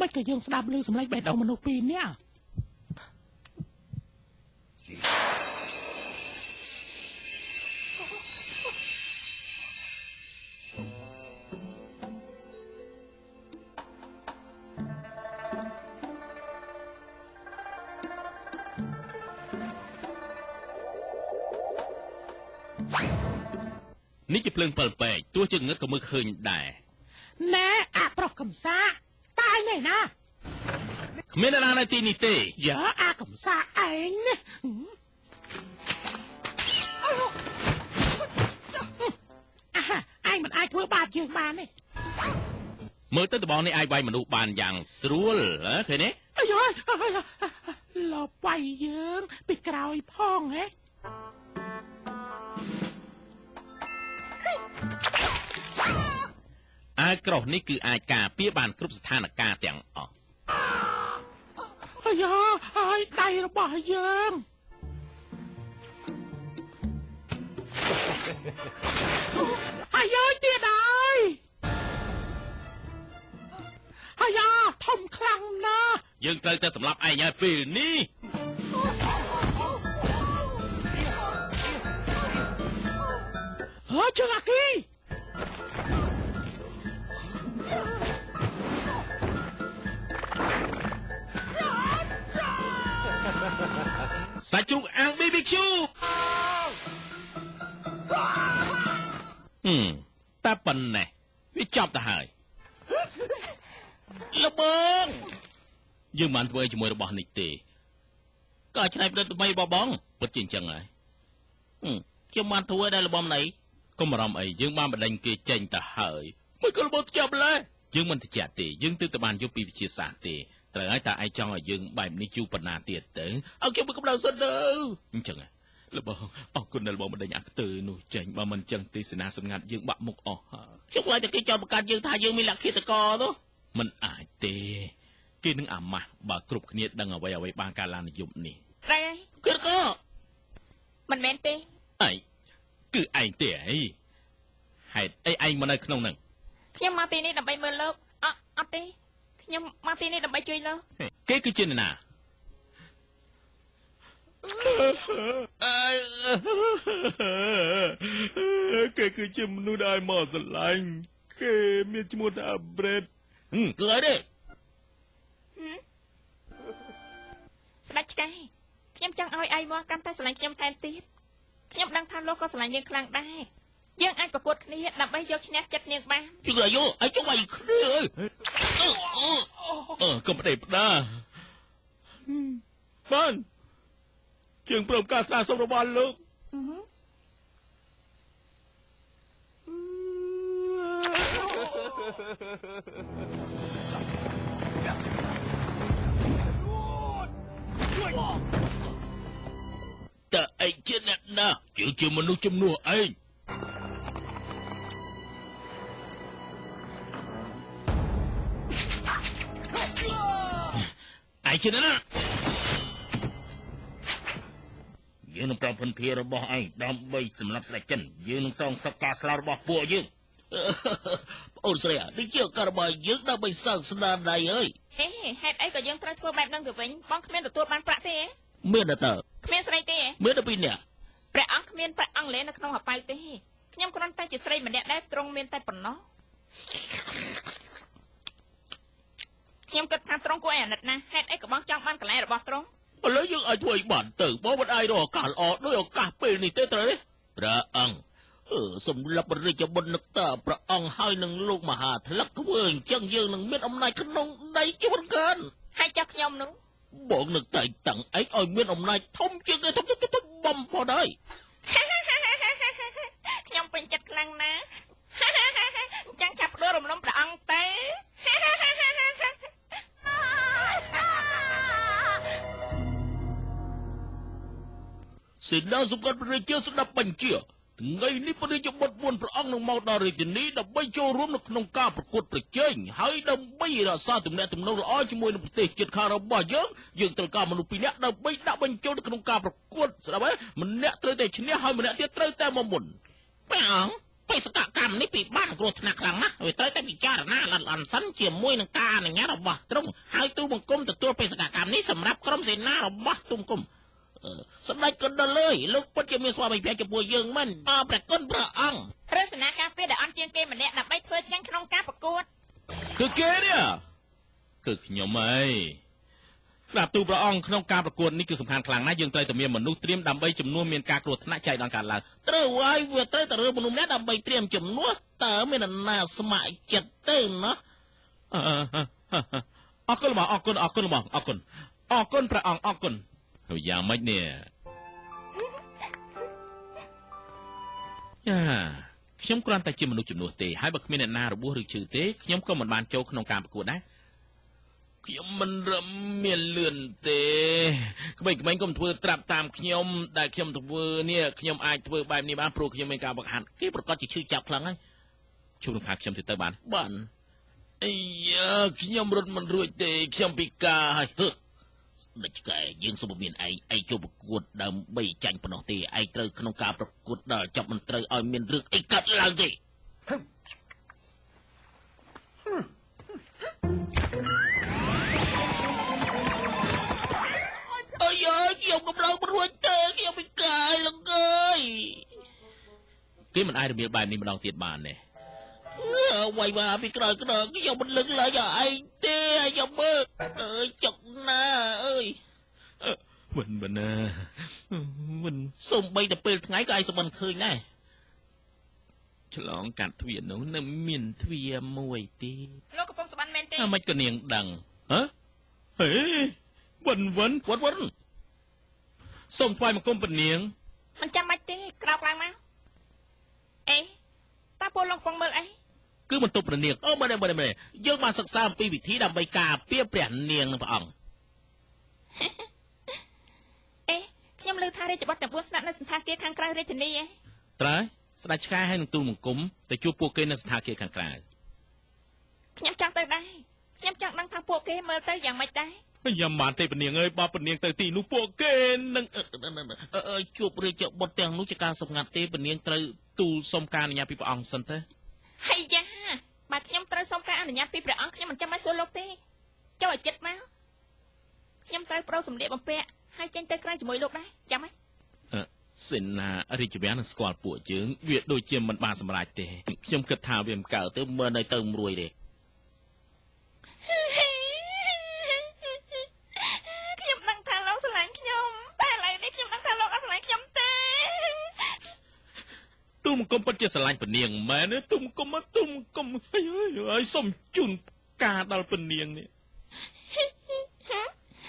មិនក៏យើងស្ដាប់ឮសម្លេងបេះដូងមនុស្សពីរនាក់នេះជាភ្លើង7ពេកទោះជាងងឹតក៏មើលឃើញដែរណែអាប្រុសកំសាតើឯងនេះណាគ្មានអ្នកណានៅទីនេះទេយ៉ាអាកំសាឯងនេះឯងមិនអាចធ្វើបាបយើងបានទេមើលទៅដបងនេះអាចវាយមនុស្សបានយ៉ាងស្រួលឃើញទេអាយលបវាយយើងពីក្រោយផងហ៎អាវក្រោះនេះគឺអាចការពារបានគ្រប់ស្ថានភាពទាំងអស់អាយ៉ាហើយដៃរបស់យើងអាយ៉ាទៀតហើយអាយ៉ាធំខ្លាំងណាស់យើងត្រូវតែសម្លាប់ឯងហើយពេលនេះជើងអាគីសាច់ជ្រូកអាំង BBQ តែប៉ុណ្ណេះវាចប់ទៅហើយល្បងយើងបានធ្វើជាមួយរបស់នេះទេក៏ឆ្នៃប្រឌិតដើម្បីបបងពិតជាអញ្ចឹងហើយខ្ញុំបានធ្វើដែរល្បងណៃកុំបារម្ភអីយើងបានបដិញគេចេញទៅហើយមិនក៏ល្បងចាប់លែយើងមិនតិចទេយើងទើបតែបានយកពីវិជាសាស្ត្រទេត្រូវហើយតើឯងចង់ឲ្យយើងបែបនេះជួបបណ្ណាទៀតទៅឲ្យខ្ញុំមើលកម្ដៅសិនទៅអញ្ចឹងល្បងអរគុណដែលល្បងបដិញអាខ្ទើនោះចេញបើមិនអញ្ចឹងទេសេនាសម្ងាត់យើងបាក់មុខអស់ខ្ញុំខ្លាចតែគេចោទប្រកាន់យើងថាយើងមានលក្ខឃាតករនោះមិនអាចទេគេនឹងអាម៉ាស់បើគ្រប់គ្នាដឹងអ្វីបានការឡើងនិយមនេះតែគឺក៏មិនមែនទេអីគឺឯងទេអីហេតុអីឯងមកនៅក្នុងហ្នឹងខ្ញុំមកទីនេះដើម្បីមើលលោកអត់ទេខ្ញុំមកទីនេះដើម្បីជួយលោកគេគឺជានរណាគេគឺជាមនុស្សដែលមកស្រឡាញ់គេមានឈ្មោះថាប្រេតគឺអីទេស្ដេចឆ្កែខ្ញុំចង់ឲ្យឯងមកកាន់តែស្រឡាញ់ខ្ញុំថែមទៀតខ្ញុំដឹងថាលោកក៏ស្រឡាញ់នាងខ្លាំងដែរយើងអាចប្រកួតគ្នាដើម្បីយកឈ្នះចិត្តនាងបានជឿអាយុឲ្យចុះវាយគ្នាកុំប្រដេផ្ដាបានជាងព្រមការស្នើសុំរបស់លោកតើឯងជាអ្នកណាជាមនុស្សជំនួសឯងឯងជាអ្នកណាយើងនឹងប្រពន្ធភារបស់ឯងដើម្បីសម្រាប់ស្ដេចចិនយើងនឹងសងសឹកការស្លាប់របស់ពួកយើងប្អូនស្រីនេះជាការរបស់យើងដើម្បីសើស្នាដៃអើយហេហេតុអីក៏យើងត្រូវធ្វើបែបហ្នឹងទៅវិញបងគ្មានទទួលបានប្រាក់ទេមានតើគ្មានស្រីទេមានតែពីរនាក់ព្រះអង្គគ្មានប្រាក់អង់គ្លេសនៅក្នុងហប៉ៅទេខ្ញុំគ្រាន់តែជាស្រីម្នាក់ដែរទ្រង់មានតែប៉ុណ្ណោះខ្ញុំគិតថាទ្រង់គួរឲ្យអាណិតណាស់ហេតុអីក៏បងចង់បានកន្លែងរបស់ទ្រង់ឥឡូវយើងឲ្យធ្វើឲ្យបានទៅបងមិនអាចរកឱកាសល្អដោយឱកាសពេលនេះទេត្រូវទេព្រះអង្គសម្រាប់រាជបុត្រនឹកតាព្រះអង្គហើយនឹងលោកមហាថ្លឹកធ្វើអញ្ចឹងយើងនឹងមានអំណាចក្នុងដីជីវិតកានហើយចុះខ្ញុំនោះបងនឹកតែតាំងឯងឲ្យមានអំណាចធំជាងគេធំបំផុតហើយ ខ្ញុំពេញចិត្តខ្លាំងណាស់ចឹងចាប់ផ្ដួលរំលំព្រះអង្គទៅ សេនាសម្ងាត់ព្រះរាជាស្ដាប់បញ្ជាថ្ងៃនេះព្រះរាជបុត្រ4ព្រះអង្គនឹងមកដល់រាជធានីដើម្បីចូលរួមនៅក្នុងការប្រកួតប្រជែងហើយដើម្បីរក្សាទំនាក់ទំនងល្អជាមួយនឹងប្រទេសជិតខាងរបស់យើងត្រូវការមនុស្ស2នាក់ដើម្បីដាក់បញ្ចូលទៅក្នុងការប្រកួតស្ដាប់ទេម្នាក់ត្រូវតែឈ្នះហើយម្នាក់ទៀតត្រូវតែមកមុនព្រះអង្គបេសកកម្មនេះពិបាកគ្រោះថ្នាក់ខ្លាំងណាស់វាត្រូវតែពិចារណាល្អិតល្អន់សិនជាមួយនឹងការអនុញ្ញាតរបស់ទ្រង់ហើយទូលបង្គំទទួលបេសកកម្មនេះសម្រាប់ក្រុមសេនារបស់ទូលបង្គំសម្ដេចកណ្ដុរលើយលោកពិតជាមានស្វាមីភក្តិចំពោះយើងមិនព្រះគុណព្រះអង្គរសនាការពារដែលអន់ជាងគេម្នាក់ដើម្បីធ្វើចាញ់ក្នុងការប្រកួត គឺគេនេះគឺខ្ញុំហីស្ដាប់ទូព្រះអង្គក្នុងការប្រកួតនេះគឺសំខាន់ខ្លាំងណាស់យើងត្រូវតែមានមនុស្សត្រៀមដើម្បីជំនួសមានការគ្រោះថ្នាក់ចៃដន្យកើតឡើង ត្រូវហើយវាត្រូវតែរើមនុស្សម្នាក់ដើម្បីត្រៀមជំនួសតើមាននរណាស្ម័គ្រចិត្តទេណាអរគុណបងអរគុណអរគុណបងអរគុណអរគុណព្រះអង្គអរគុណហើយយ៉ាងម៉េចនេះខ្ញុំគ្រាន់តែជាមនុស្សជំនួសទេហើយបើគ្មានអ្នកណារបួសឬឈឺទេខ្ញុំក៏មិនបានចូលក្នុងការប្រកួតដែរខ្ញុំមិនរំមានលឿនទេក្មេងៗកុំធ្វើត្រាប់តាមខ្ញុំដែលខ្ញុំធ្វើនេះខ្ញុំអាចធ្វើបែបនេះបានព្រោះខ្ញុំមានការបង្ហាត់គេប្រកាសជាឈឺចាប់ខ្លាំងហើយជួបនឹងខាខ្ញុំទៅបានអីយ៉ាខ្ញុំរត់មិនរួចទេខ្ញុំពិការហើយដូច្នេះយើងសូមមានឯងចូលប្រកួតដើម្បីចាញ់ប៉ុណ្ណោះទេឯងត្រូវក្នុងការប្រកួតដល់ចប់មិនត្រូវឲ្យមានរឿងអីកើតឡើងទេអើយខ្ញុំកំឡុងរួចទេខ្ញុំពិការលងើយគេមិនអាចរំលាយបែបនេះម្ដងទៀតបានទេវាយមកពីក្រោយខ្ញុំមិនលឹងឡើយឯងទេខ្ញុំមើលអើយចុកណាអើយមិនណាមិនសំបីតែពេលថ្ងៃក៏ឯងសមិនឃើញដែរឆ្លងកាត់ទ្វារនោះនៅមានទ្វារមួយទេលោកកំពុងសបានមែនទេមិនក៏នាងដឹងហ៎ហេវិនសូមថ្វាយបង្គំព្រះនាងមិនចាំបាច់ទេក្រោកឡើងមកអេតើពលលោកកំពុងមើលអីគឺបន្ទប់ព្រះនាងអូមិនយើងបានសិក្សាអំពីវិធីដើម្បីការពារព្រះនាងនឹងព្រះអង្គអេខ្ញុំលើថារាជបុត្រ9ស្នាក់នៅសន្តាគារខាងក្រៅរាជធានីឯងត្រូវស្ដេចឆ្កែហើយនឹងទូលបង្គំទៅជួបពួកគេនៅសន្តាគារខាងក្រៅខ្ញុំចង់ទៅដែរខ្ញុំចង់ដឹងថាពួកគេមើលទៅយ៉ាងម៉េចដែរយ៉ាងម៉ានទេព្រះនាងអើយបើព្រះនាងទៅទីនោះពួកគេនឹងជួបរាជបុត្រទាំងនោះជាការសម្ងាត់ទេព្រះនាងត្រូវទូលសុំការអនុញ្ញាតពីព្រះអង្គសិនទៅហើយយ៉ាបើខ្ញុំត្រូវសុំការអនុញ្ញាតពីព្រះអង្គខ្ញុំមិនចាំបាច់សួរលោកទេចូលឲ្យចិត្តមកខ្ញុំត្រូវប្រូសម្លៀកបំពាក់ហើយចេញទៅក្រៅជាមួយលោកដែរចាំហ៎សេនារាជវាំងនឹងស្គាល់ពួកយើងវាដូចជាមិនបានសម្រេចទេខ្ញុំគិតថាវាមិនកើតទៅមើលនៅទៅមួយទេខ្ញុំដឹងថាលោកស្រឡាញ់ខ្ញុំតែឥឡូវនេះខ្ញុំដឹងថាលោកអត់ស្រឡាញ់ខ្ញុំទេទូលបង្គំពិតជាស្រឡាញ់ព្រះនាងមែនទេទូលបង្គំហើយសុំជូនការដល់ព្រះនាងនេះ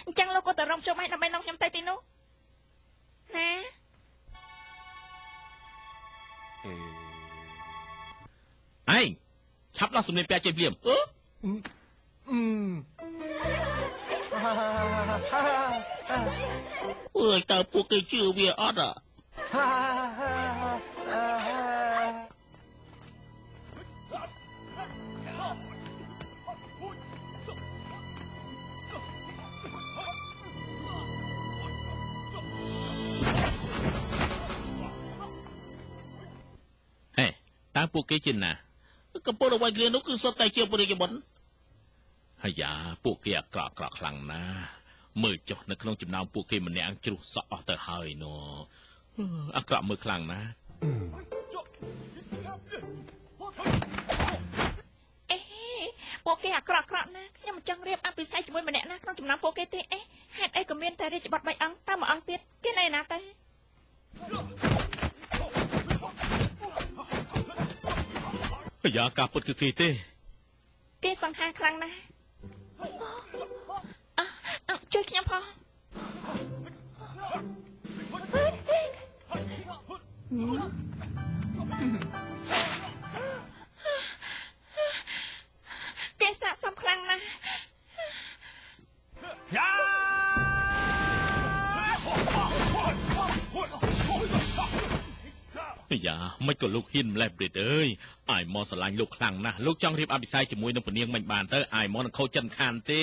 អញ្ចឹងលោកក៏ទៅរំជុំឲ្យដើម្បីនាំខ្ញុំទៅទីនោះណាឯងឆាប់ដោះសំលៀកពាក់ចេញភ្លាមអើយតើពួកគេជឿវាអត់តើពួកគេជាណាកំពុងអ្វីគ្រានោះគឺសុទ្ធតែជាព្រះរាជបុត្រហើយយ៉ាពួកគេអាក្រក់ខ្លាំងណាស់មើលចុះនៅក្នុងចំណោមពួកគេម្នាក់ជ្រុះសក់អស់ទៅហើយនោះអាក្រក់មើលខ្លាំងណាស់អេពួកគេអាក្រក់ណាស់ខ្ញុំមិនចង់រៀបអភិសេកជាមួយម្នាក់ណាក្នុងចំណោមពួកគេទេអេហេតុអីក៏មានតែរាជបុត្រ3អង្គតែមួយអង្គទៀតគេនៅណាទៅយ៉ាការពុតគឺគេទេគេសង្ហាខ្លាំងណាស់ជួយខ្ញុំផង គេស័កសមខ្លាំងណាស់ យ៉ាមិនក៏លោកហ៊ានម្លេះព្រិតអើយអាយមកស្រឡាញ់លោកខ្លាំងណាស់លោកចង់រៀបអភិសេកជាមួយនឹងពនាងមិនបានទៅអាយមកនឹងខូចចិត្តខានទេ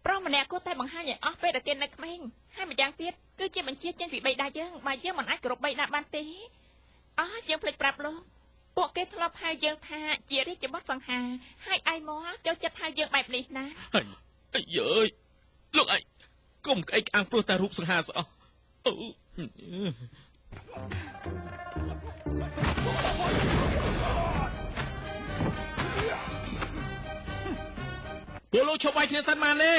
ប្រុសម្នាក់គួរតែបង្ហាញឲ្យអស់ពេលដែលគេនៅក្មេងហើយម្យ៉ាងទៀតគឺជាបញ្ជាចេញពីបិតាយើងបើយើងមិនអាចគោរពបិតាបានទេយើងភ្លេចប្រាប់លោកពួកគេធ្លាប់ហៅយើងថាជារាជបុត្រសង្ហាហើយអាយមកចូលចិត្តហៅយើងបែបនេះណា អាយអើយលោកអាយកុំក្អេកអាំងព្រោះតែរូបសង្ហាស្អស់អូ ពួកលោកឈប់វាយគ្នាសិនបានទេ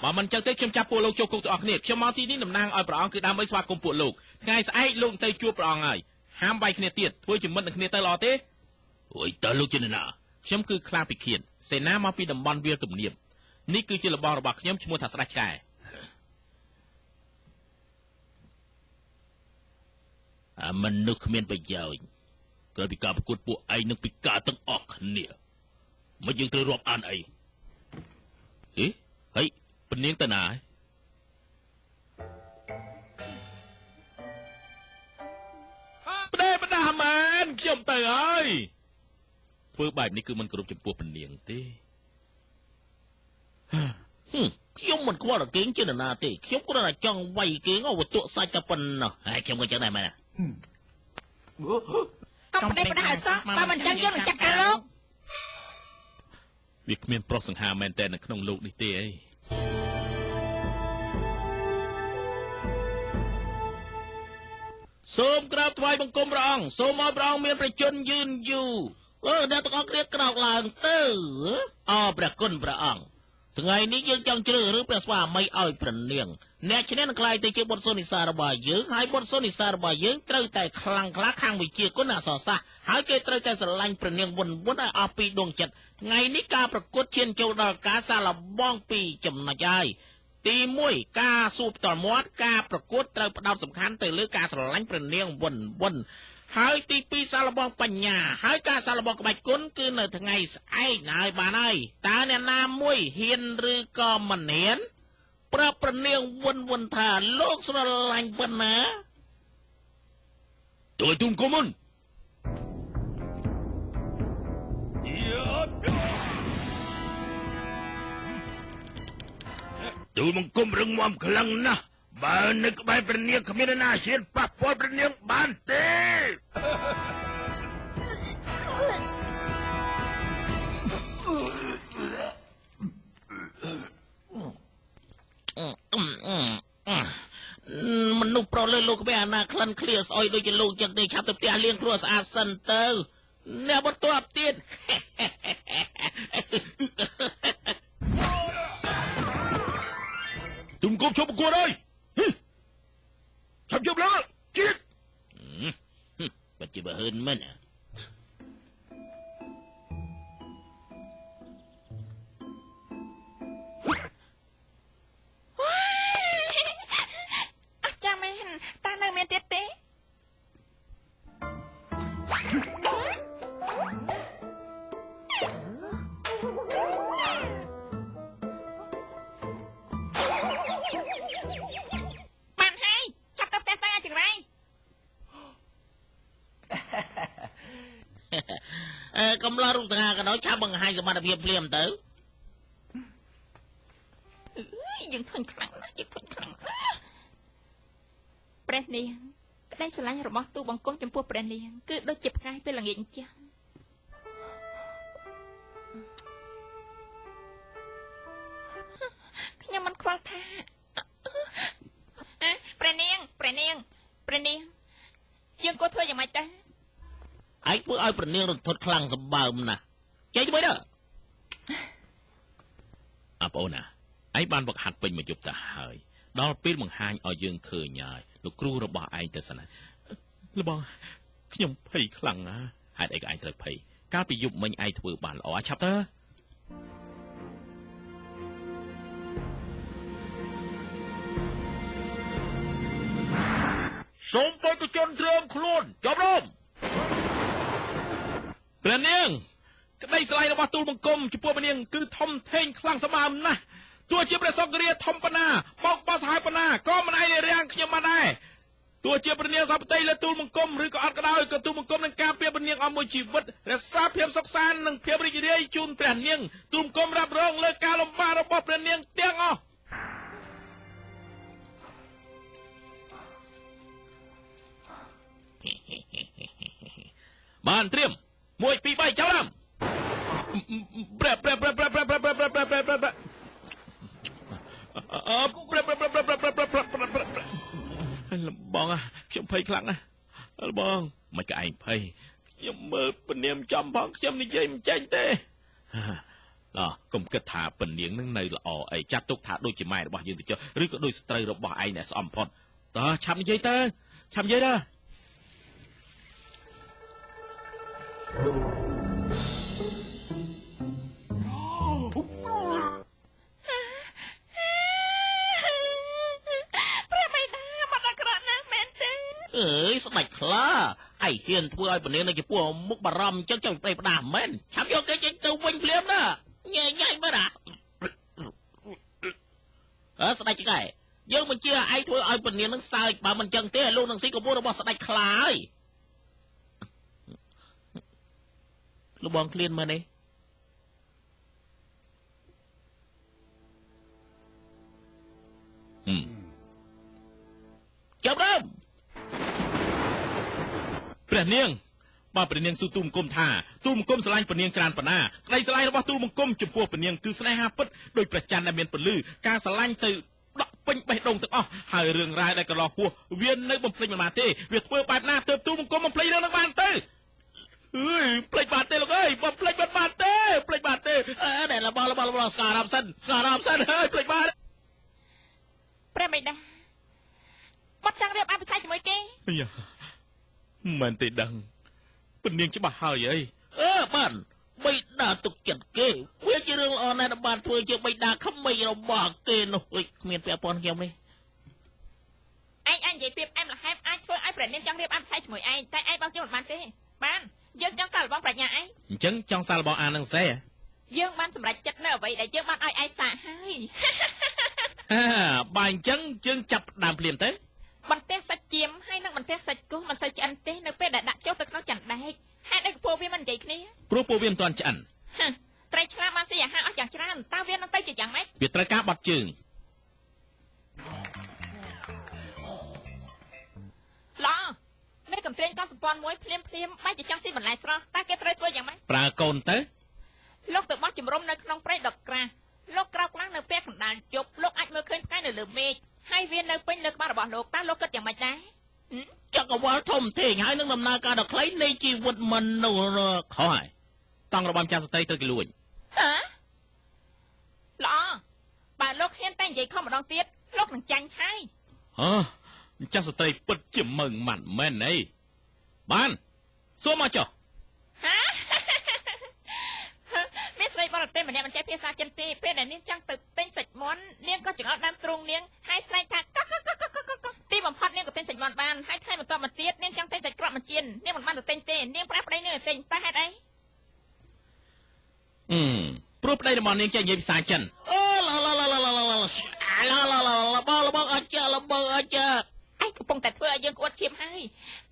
បើមិនចឹងទេខ្ញុំចាប់ពួកលោកចូលគុកទាំងអស់គ្នាខ្ញុំមកទីនេះតំណាងឲ្យព្រះអង្គគឺដើម្បីស្វាគមន៍ពួកលោកថ្ងៃស្អែកលោកទៅជួបព្រះអង្គហើយហាមវាយគ្នាទៀតធ្វើជាមិត្តនឹងគ្នាទៅល្អទេអូយតើលោកជាណាខ្ញុំគឺខ្លាពិឃាតសេនាមកពីតំបន់វាលទំនៀមនេះគឺជាលបងរបស់ខ្ញុំឈ្មោះថាស្ដេចឆ្កែមនុស្សគ្មានប្រយោជន៍ក្រោយពីការប្រកួតពួកឯងនឹងពិការទាំងអស់គ្នាមិនយើងត្រូវរាប់អានអីហេពនាងទៅណាផ្ដេផ្ដាស់មែនខ្ញុំទៅហើយធ្វើបែបនេះគឺមិនគោរពចំពោះពនាងទេ ខ្ញុំមិនខ្វល់តែគេងជានរណាទេខ្ញុំគ្រាន់តែចង់វាយគេងឲ្យវត្ថុសាច់តែប៉ុណ្ណោះហើយខ្ញុំក៏ចឹងដែរមែនណា កុំផ្ដេសផ្ដាស់ឲ្យសោះបើមិនចឹងយើងនឹងចាត់ការលោក វាគ្មានប្រុសសង្ហាមែនតែនៅក្នុងលោកនេះទេអីសូមក្រាបថ្វាយបង្គំព្រះអង្គសូមឲ្យព្រះអង្គមានប្រជញ្ញយឺនយូរអ្នកទាំងអស់គ្នាក្រោកឡើងទៅព្រះគុណព្រះអង្គថ្ងៃនេះយើងចង់ជ្រើសរើសព្រះស្វាមីឲ្យព្រះនាងអ្នកឈ្នះនឹងក្លាយទៅជាបុត្រសុនិសារបស់យើងហើយបុត្រសុនិសារបស់យើងត្រូវតែខ្លាំងក្លាខាងវិជាគុណអក្សរសាស្ត្រហើយគេត្រូវតែស្រឡាញ់ព្រះនាងវុនឲ្យអស់ពីដួងចិត្តថ្ងៃនេះការប្រកួតឈានចូលដល់ការសាឡបងពីចំណុចហើយទី1ការសួរផ្ទាល់មាត់ការប្រកួតត្រូវផ្ដោតសំខាន់ទៅលើការស្រឡាញ់ព្រះនាងវុនហើយទី2សាឡបងបញ្ញាហើយការសាឡបងក្បាច់គុណគឺនៅថ្ងៃស្អែកហើយបានហើយតើអ្នកណាមួយហ៊ានឬក៏មិនហ៊ានប្រាប់ព្រះនាងវុនថាលោកស្រឡាញ់ប៉ុណ្ណាចូលទុំកុំមុនទូលបង្គំរឹងមាំខ្លាំងណាស់បើនៅក្បែរព្រះនាងគ្មានណាហ៊ានប៉ះពាល់ព្រះនាងបានទេមនុស្សប្រុសលើលោកគ្មានអាណាក្លិនឃ្លាស្អុយដូចជាលោកចឹងទេឆាប់ទៅផ្ទះលាងគ្រួស្អាតសិនទៅអ្នកបន្ទាប់ទៀតទុំគប់ជប់ប្រកួតអើយចាប់ជប់ឡើងជាតិបាត់ជាបើហឺនមិនចាំមែនតើនៅមានទៀតទេបានហើយចាប់ទៅផ្ទះទៅអាចង្រៃកំឡោះរូបសង្ហាក៏ដោយឆាប់បង្ហាញសមត្ថភាពភ្លាមទៅយើងធន់ខ្លាំងណាស់យើងធន់ខ្លាំងណាស់ព្រះនាងក្តីស្រឡាញ់របស់ទូបង្គំចំពោះព្រះនាងគឺដូចជាផ្កាយពេលល្ងាចអញ្ចឹងខ្ញុំមិនខ្វល់ថាព្រះនាងយើងគួរធ្វើយ៉ាងម៉េចទៅឯងធ្វើឲ្យព្រះនាងរន្ធត់ខ្លាំងសម្បើមណាស់ចេញទៅទៅអាបងណាឯងបានវឹកហាត់ពេញមួយយប់ទៅហើយដល់ពេលបង្ហាញឲ្យយើងឃើញហើយលោកគ្រូរបស់ឯងទៅសិនណាលបងខ្ញុំភ័យខ្លាំងណាស់ហេតុអីក៏ឯងត្រូវភ័យកាលពីយប់មិញឯងធ្វើបានល្អឆាប់ទៅ សូមទៅជន់ត្រៀមខ្លួនចាប់រំព្រះនាងក្តីស្រឡាញ់របស់ទូលបង្គំចំពោះព្រះនាងគឺធំធេងខ្លាំងសម្បើមណាស់ទោះជាព្រះសង្ឃរាធំប៉ុណ្ណាបោកបោះសាហាវប៉ុណ្ណាក៏មិនអាចរាំងខ្ញុំបានដែរទោះជាព្រះនាងសពតិលើទូលបង្គំឬក៏អត់ក៏ដោយក៏ទូលបង្គំនឹងការពារព្រះនាងអស់មួយជីវិតរក្សាភាពសុខសាន្តនិងភាពរីករាយជូនព្រះនាងទូលបង្គំរ៉ាប់រងលើការលំបាករបស់ព្រះនាងទាំងអស់បានត្រៀម1 2 3ចាប់ឡើងព្រះលបងខ្ញុំភ័យខ្លាំងណាស់លបងមិនក៏ឯងភ័យខ្ញុំមើលពនាមចំផងខ្ញុំនិយាយមិនចេញទេកុំគិតថាពនាងនឹងនៅល្អអីចាត់ទុកថាដូចជាម៉ែរបស់យើងទៅចុះឬក៏ដូចស្ត្រីរបស់ឯងអ្នកស្អំផុតតើឆាប់និយាយទៅឆាប់និយាយទៅអើយស្ដេចខ្លាឯងហ៊ានធ្វើឲ្យពនាងនៅចំពោះមុខបារម្ភអញ្ចឹងចង់ប្រេះផ្ដាស់មែនឆាប់យកគេចេញទៅវិញភ្លាមណាញ៉ៃមើលស្ដេចកែយើងមិនជឿឯងធ្វើឲ្យពនាងនឹងសើចបើមិនអញ្ចឹងទេលោកនឹងស៊ីកពួររបស់ស្ដេចខ្លាហើយលោកបងឃ្លានមើលនេះចាប់ដើមព្រះនាងបើព្រះនាងស៊ូទូលបង្គំថាទូលបង្គំស្រឡាញ់ព្រះនាងច្រើនប៉ុណ្ណាក្តីស្រឡាញ់របស់ទូលបង្គំចំពោះព្រះនាងគឺស្នេហាពិតដោយព្រះច័ន្ទដែលមានពន្លឺការស្រឡាញ់ទៅដកពេញបេះដូងទាំងអស់ហើយរឿងរ៉ាវដែលកន្លងហួសវានៅបំភ្លេចមិនបានទេវាធ្វើបែបណាទើបទូលបង្គំបំភ្លេចរឿងនឹងបានទៅអើយភ្លេចបានទេលោកអើយបំភ្លេចបានទេភ្លេចបានទេដែលរបស់ស្ការ៉ាប់សិនហើយភ្លេចបានព្រះបិតាបាត់ចង់រៀបអភិសេកជាមួយគេយ៉ាមិនទេដឹងពនាងច្បាស់ហើយអីបានបិតាទុកចិត្តគេវាជារឿងល្អណាស់ដែលបានធ្វើជាបិតាក្មេងរបស់គេនោះគ្មានពាក់ព័ន្ធខ្ញុំនេះឯងនិយាយពីអែមលហែមអាចធ្វើឲ្យព្រះនាងចង់រៀបអភិសេកជាមួយឯងតែឯងបងខ្ញុំមិនបានទេបានយើងចង់សាកល្បងប្រាជ្ញាឯងអញ្ចឹងចង់សាកល្បងអានឹងសេយើងបានសម្រេចចិត្តនៅអ្វីដែលយើងបានឲ្យឯងសាកហើយបើអញ្ចឹងយើងចាប់ដើមភ្លាមទៅបន្ទះសាច់ជៀមហើយនឹងបន្ទះសាច់គោះមិនសូវឆ្អិនទេនៅពេលដែលដាក់ចូលទៅក្នុងចាន់ដែកហេតុអីក៏ពួកវាមិននិយាយគ្នាព្រោះពួកវាមិនទាន់ឆ្អិនត្រីឆ្លាមបានស៊ីអាហារអស់យ៉ាងច្រើនតើវានឹងទៅជាយ៉ាងម៉េចវាត្រូវការបត់ជើងឡោមេកំត្រេងក៏សម្ព័ន្ធមួយភ្លាមបែរជាចង់ស៊ីបន្លែស្រស់តើគេត្រូវធ្វើយ៉ាងម៉េចប្រើកូនទៅលោកទៅបោះជំរំនៅក្នុងព្រៃដុកក្រាស់លោកក្រោកឡើងនៅពេលកណ្ដាលជប់លោកអាចមើលឃើញផ្កាយនៅលើមេឃហើយវានៅពេញលើក្បាលរបស់លោកតើលោកគិតយ៉ាងម៉េចដែរចក្រវាលធំធេងហើយនឹងដំណើរការដ៏ខ្លីនៃជីវិតមនុស្សខុសហើយតង់របាំចាស់ស្ត្រីត្រូវគេលួចល្អបើលោកហ៊ានតែនិយាយខុសម្ដងទៀតលោកនឹងចាញ់ហើយចាស់ស្ត្រីពិតជាមើងម៉ាត់មែនអីបានសួរមកចុះមានស្រីបរទេសម្នាក់មិនចេះភាសាចិនទេពេលដែលនាងចង់ទៅទិញសាច់មាន់នាងក៏ចង្អុលដើមទ្រូងនាងហើយស្រែកថាកកទីបំផុតនាងក៏ទិញសាច់មាន់បានហើយថ្ងៃបន្ទាប់មកទៀតនាងចង់ទិញសាច់ក្រកបញ្ចៀននាងមិនបានទៅទិញទេនាងប្រាប់ប្តីនាងទៅទិញតែហេតុអីព្រោះប្តីរបស់នាងចេះនិយាយភាសាចិនបងអត់ចាស់ឯងកំពុងតែធ្វើឲ្យយើងក្អួតឈាមហើយ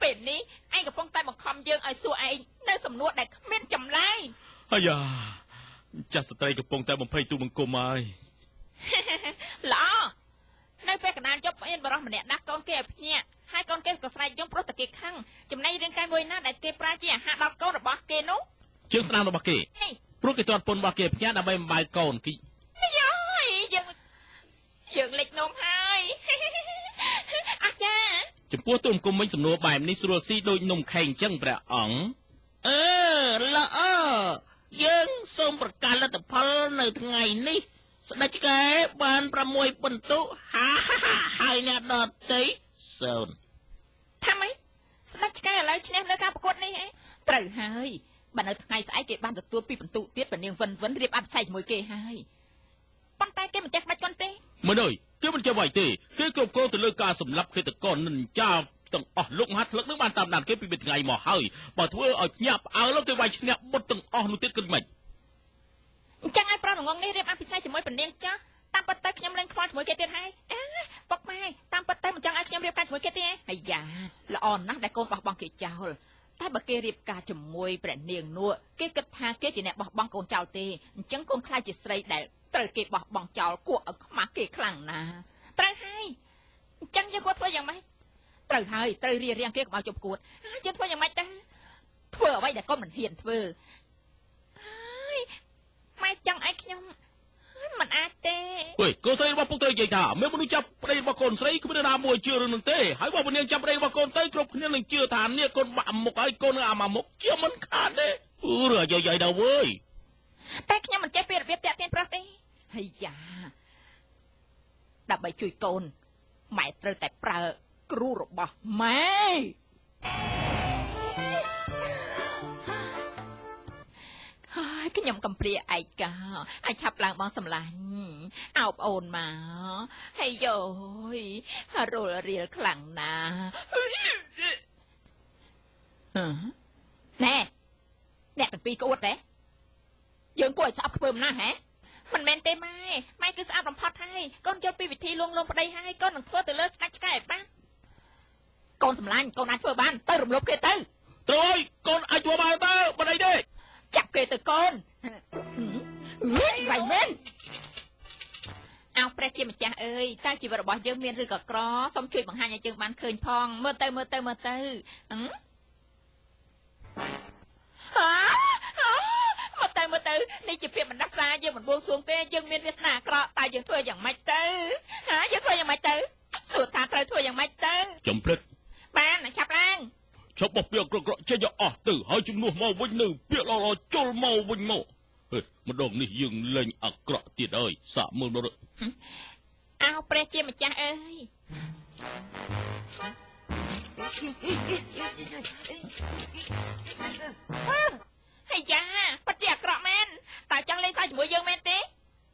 ពេលនេះឯងកំពុងតែបង្ខំយើងឲ្យសួរឯងនៅសំណួរដែលគ្មានចម្លើយអាយ៉ាចាស់ស្ត្រីកំពុងតែបំភ័យទូលបង្គំហើយល្អនៅពេលកណ្ដាលជប់មានបរិសុទ្ធម្នាក់ដាក់កូនគេឲ្យភ្ញាក់ហើយកូនគេក៏ស្រែកយំព្រោះតែគេខឹងចំណៃរឿងកាយមួយណាដែលគេប្រើជាអាហារដល់កូនរបស់គេនោះជើងស្ដាំរបស់គេព្រោះគេទាត់ពន្ធរបស់គេភ្ញាក់ដើម្បីបំបើកូនគេយោយើងលេចនំហើយអាចារ្យចំពោះទូលបង្គំវិញសំណួរបែបនេះស្រួលស៊ីដូចនំខេងអញ្ចឹងព្រះអង្គល្អយើងសូមប្រកាសលទ្ធផលនៅថ្ងៃនេះស្ដេចកែបាន6ពិន្ទុហើយអ្នកដទៃ0ថាម៉េចស្ដេចកែឥឡូវឈ្នះនៅការប្រកួតនេះត្រូវហើយបើនៅថ្ងៃស្អែកគេបានទទួល2ពិន្ទុទៀតពនាងវិនរៀបអភិសេកជាមួយគេហើយប៉ុន្តែគេមិនចេះបាច់គាត់ទេមិនអើយគេមិនចេះវាយទេគេគ្រប់គ្រងទៅលើការសម្លាប់ឃាតករនិន្ចាត ទាំងអស់លោកមហាថ្លឹកនឹងបានតាមដានគេពីថ្ងៃមកហើយបើធ្វើឲ្យញាប់អើលោកគេវាយឈ្នះបុតទាំងអស់នោះទៀតគិតមិនអញ្ចឹងឲ្យប្រុសល្ងងនេះរៀបអភិសេកជាមួយពនាងចាស់តាមពិតទៅខ្ញុំលែងខ្វល់ជាមួយគេទៀតហើយពុកម៉ែតាមពិតទៅមិនចង់ឲ្យខ្ញុំរៀបការជាមួយគេទេអាយ៉ាល្អណាស់ដែលកូនបោះបង់គេចោលតែបើគេរៀបការជាមួយព្រះនាងនោះគេគិតថាគេជាអ្នកបោះបង់កូនចោលទេអញ្ចឹងកូនខ្លាចជាស្រីដែលត្រូវគេបោះបង់ចោលគួរឲ្យខ្មាស់គេខ្លាំងណាស់ត្រូវហើយអញ្ចឹងយើងគួរធ្វើយ៉ាងម៉េចត្រូវហើយត្រូវរៀបរៀងគេកុំឲ្យជប់គួតយើងធ្វើយ៉ាងម៉េចទៅធ្វើអ្វីដែលកូនមិនហ៊ានធ្វើហើយម៉ែចង់ឲ្យខ្ញុំមិនអាចទេអើយកូនស្រីរបស់ពុកត្រូវនិយាយថាមានមនុស្សចាប់ប្តីរបស់កូនស្រីគ្មានណាមួយជឿរឿងនឹងទេហើយបើនាងចាប់ប្តីរបស់កូនទៅគ្រប់គ្នានឹងជឿថានាងកូនបាក់មុខហើយកូននឹងអាម៉ាមុខជាមិនខានទេរឿងអាយដល់វើយតែខ្ញុំមិនចេះពីរបៀបតាក់ទាញប្រុសទេហើយយ៉ាដើម្បីជួយកូនម៉ែត្រូវតែប្រើគ្រូរបស់ម៉ែហើយខ្ញុំកំព្រាឯកាឲ្យឆាប់ឡើងបងសម្លាញ់អោបអូនមកហើយយោយរលរៀលខ្លាំងណាស់ណែអ្នកទាំងពីរក្អួតទេយើងគួរឲ្យស្អប់ខ្ពើមណាស់ហ៎មិនមែនទេម៉ែគឺស្អាតបំផុតហើយកូនយល់ពីវិធីលួងលោមប្តីហើយកូននឹងធ្វើទៅលើស្ដេចឆ្កែឲ្យបានកូនសម្លាញ់កូនអាចធ្វើបានទៅរំលោភគេទៅត្រូវហើយកូនអាចធ្វើបានទៅមិនអីទេចាប់គេទៅកូនវៃមែនអោព្រះជាម្ចាស់អើយតើជីវិតរបស់យើងមានឬក៏ក្រសូមជួយបង្ហាញឲ្យយើងបានឃើញផងមើលទៅមើលទៅនេះជាភាពបណ្ដាសាយើងមិនបួងសួងទេយើងមានវាសនាអាក្រក់តែយើងធ្វើយ៉ាងម៉េចទៅយើងធ្វើយ៉ាងម៉េចទៅសួរថាត្រូវធ្វើយ៉ាងម៉េចទៅចំព្រឹកបានចាប់ឡើងឈប់បោះពាក្យក្រក់ចេញឲ្យអស់ទៅហើយជំនួសមកវិញនៅពាក្យល្អៗជុលមកវិញមកម្ដងនេះយើងលេងអាក្រក់ទៀតហើយសាកមើលមកអោព្រះជាម្ចាស់អើយហើយយ៉ាប៉ាត់ជាអាក្រក់មែនតើចង់លេងសើចជាមួយយើងមែនទេ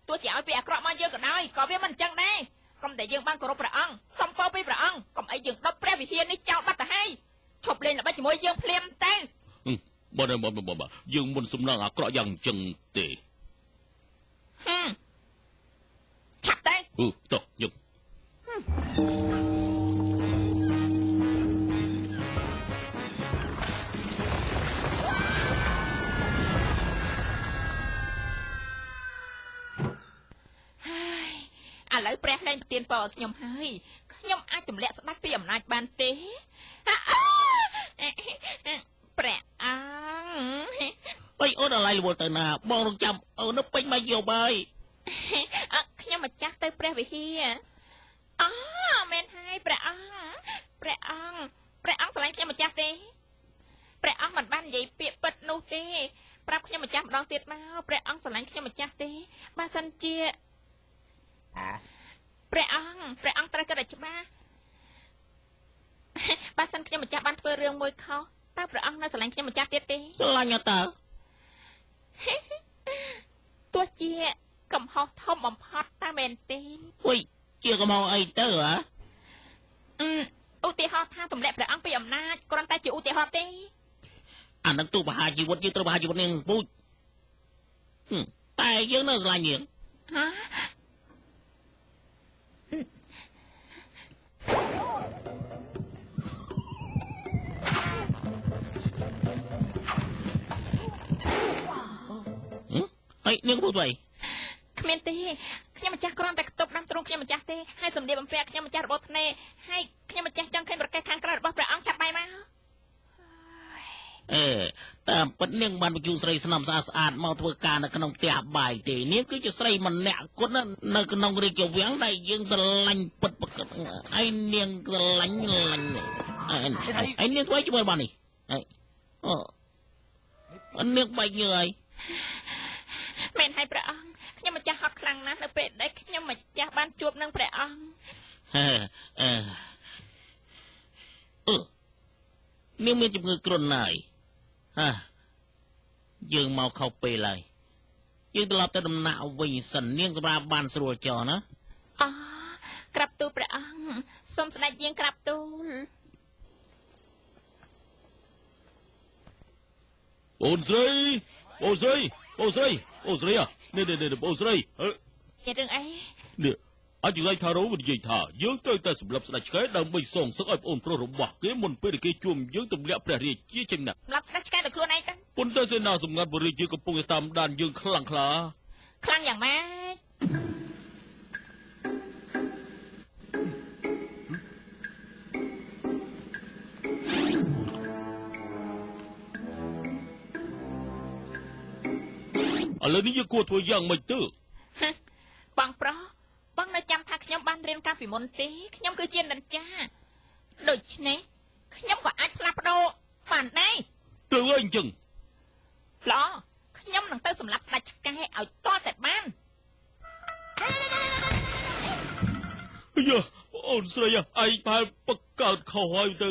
ទោះជាឲ្យពីអាក្រក់មកយើងក៏ដោយក៏វាមិនអញ្ចឹងដែរកុំតែយើងបានគោរពព្រះអង្គសំពរពីព្រះអង្គកុំអីយើងដុតព្រះវិហារនេះចោលបាត់ទៅហើយឈប់លេងល្បិចជាមួយយើងភ្លាមទៅបើយើងមិនសំឡងអាក្រក់យ៉ាងអញ្ចឹងទេឆាប់ទៅតោះយើងឥឡូវព្រះលែងប្រទានពរឲ្យខ្ញុំហើយខ្ញុំអាចទម្លាក់ស្ដេចពីអំណាចបានទេព្រះអង្គអើយអូនอะไรរវល់ទៅណាបងរងចាំអូននៅពេញមកយកបាយខ្ញុំម្ចាស់ទៅព្រះវិហារមែនហើយព្រះអង្គស្រឡាញ់ខ្ញុំម្ចាស់ទេព្រះអង្គមិនបាននិយាយពាក្យពិតនោះទេប្រាប់ខ្ញុំម្ចាស់ម្ដងទៀតមកព្រះអង្គស្រឡាញ់ខ្ញុំម្ចាស់ទេបើសិនជាព្រះអង្គត្រូវគិតឲ្យច្បាស់បើសិនខ្ញុំម្ចាស់បានធ្វើរឿងមួយខុសតើព្រះអង្គនៅស្រឡាញ់ខ្ញុំម្ចាស់ទៀតទេស្រឡាញ់តើទោះជាកំហុសធំបំផុតតើមែនទេជាកំហុសអីទៅឧទាហរណ៍ថាទម្លាក់ព្រះអង្គពីអំណាចគ្រាន់តែជាឧទាហរណ៍ទេអានឹងទូបហាជីវិតយើងត្រូវបហាជីវិតនាងពូជតែយើងនៅស្រឡាញ់នាងហើយនាងពូជໄວគ្មានទេខ្ញុំម្ចាស់គ្រាន់តែខ្ទប់ដាំទ្រូងខ្ញុំម្ចាស់ទេហើយសម្លៀកបំពាក់ខ្ញុំម្ចាស់របបថ្នេរហើយខ្ញុំម្ចាស់ចង់ឃើញប្រកេះខាងក្រៅរបស់ព្រះអង្គចាប់បាយមកតាមពិតនាងបានបញ្ជូនស្រីស្នំស្អាតមកធ្វើការនៅក្នុងផ្ទះបាយទេនាងគឺជាស្រីម្នាក់គត់នៅក្នុងរាជវាំងដែលយើងស្រឡាញ់ពិតប្រកបហើយនាងស្រឡាញ់ហើយនាងធ្វើជាមួយបាននេះនាងបែកញើហើយមែនហើយព្រះអង្គខ្ញុំម្ចាស់ហត់ខ្លាំងណាស់នៅពេលដែលខ្ញុំម្ចាស់បានជួបនឹងព្រះអង្គនាងមានជំងឺគ្រុនហើយយើងមកខុសពេលហើយយើងត្រឡប់ទៅដំណាក់វិញសិននាងសម្រាប់បានស្រួលចោលណាក្រាបទូលព្រះអង្គសូមស្ដេចយាងក្រាបទូល អូនស្រីអូនស្រីអូនស្រីអូនស្រីនេះអូនស្រីជារឿងអីនេះអញ្ចឹងឯងថារោនិយាយថាយើងត្រូវតែសម្លាប់ស្ដេចឆ្កែដើម្បីសងសឹកឲ្យប្អូនប្រុសរបស់គេមុនពេលគេជួមយើងទម្លាក់ព្រះរាជាចេញណាស់សម្លាប់ស្ដេចឆ្កែដោយខ្លួនឯងទៅប៉ុន្តែសេនាសម្ងាត់បរិយាកំពុងតាមដានយើងខ្លាំងខ្លាយ៉ាងម៉េចឥឡូវនេះយើងគួរធ្វើយ៉ាងម៉េចទៅបងប្រុសបងនៅចាំថាខ្ញុំបានរៀនកាលពីមុនទេខ្ញុំគឺជានិន្ចាដូច្នេះខ្ញុំក៏អាចផ្លាស់ប្ដូរបានដែរត្រូវហើយអញ្ចឹងល្អខ្ញុំនឹងទៅសម្លាប់ស្ដេចឆ្កែឲ្យទាល់តែបានយ៉ាអូនស្រីឯងបែរបកកើតខុសហើយទៅ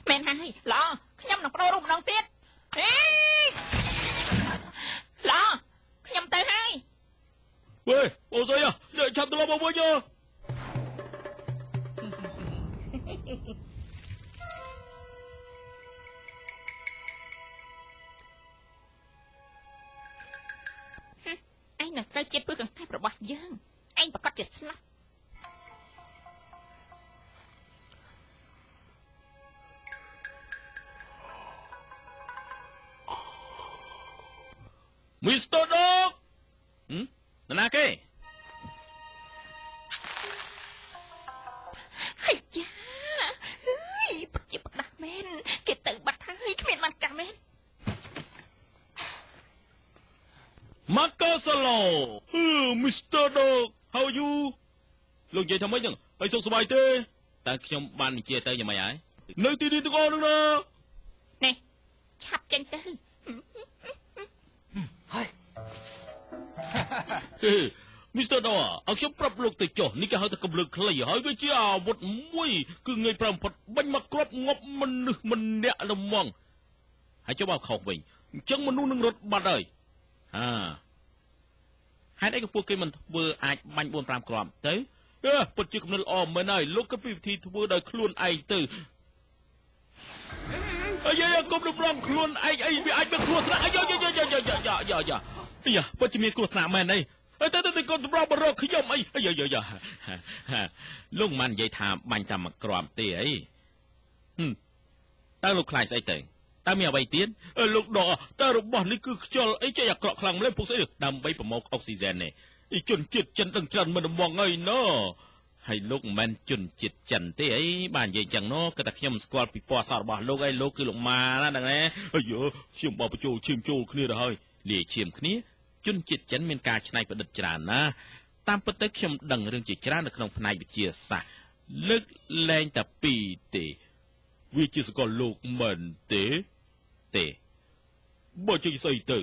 មែនហើយល្អខ្ញុំនឹងបដូររូបម្ដងទៀតល្អខ្ញុំទៅហើយវេអូនស្រីអ្នកចាប់ត្រឡប់មកវិញឯងនឹងត្រូវជាតិពើកង្កែបរបស់យើងឯងប្រកាសជាស្លាប់មីស្ទ័រដកណាគេហើយចាពិតជាផ្ដាស់មែនគេទៅបាត់ហើយគ្មានបានកាស់មែនម៉ាកាសាឡូមីស្ទ័រដក How are you លោកនិយាយថាម៉េចហ្នឹងហើយសុខសប្បាយទេតើខ្ញុំបាននិយាយទៅយ៉ាងម៉េចហើយនៅទីនេះទាំងអស់ហ្នឹងណានេះឆាប់ចេញទៅហើយមីស្ទ័រដកឲ្យខ្ញុំប្រាប់លោកទៅចុះនេះគេហៅថាកម្លើកខ្លីហើយវាជាអាវុធមួយគឺងាយប្រាំផុតបាញ់មកគ្រាប់ងប់មនុស្សម្នាក់ល្មងហើយចុះមកខុសវិញអញ្ចឹងមនុស្សនឹងរត់បាត់ហើយហេតុអីក៏ពួកគេមិនធ្វើអាចបាញ់ 4-5 គ្រាប់ទៅពិតជាគំនិតល្អមែនហើយលោកក៏ពីវិធីធ្វើដោយខ្លួនឯងទៅអាយកុំរំខ្លួនឯងអីវាអាចមានគ្រោះថ្នាក់យ៉ាពិតជាមានគ្រោះថ្នាក់មែនទេតែកូនតម្រង់បរកខ្ញុំអីយ៉ាលោកមិននិយាយថាបាញ់តែមួយគ្រាប់ទេអីតើលោកខ្លាចស្អីទៅតើមានអ្វីទៀតលោកដកតើរបស់នេះគឺខ្យល់អីចេះអាក្រក់ខ្លាំងម្ល៉េះពុកស្អីដើម្បីប្រមូលអុកស៊ីហ្សែននេះជនជាតិចិនដឹងច្រើនមិនដំងអីណូហើយលោកមិនមែនជនជាតិចិនទេអីបាននិយាយចឹងណូគឺតែខ្ញុំស្គាល់ពីពណ៌សក់របស់លោកអីលោកគឺលោកម៉ាណាហ្នឹងណាអាយខ្ញុំបោះបញ្ចូលឈាមចូលគ្នាទៅហើយលាយឈាមគ្នាជនជាតិចិនមានការច្នៃប្រឌិតច្រើនណាតាមពិតទៅខ្ញុំដឹងរឿងជាច្រើននៅក្នុងផ្នែកវិទ្យាសាស្ត្រលើកលែងតែពីរទេវាជាសកលលោកមិនទេបើជិះស្អីទៅ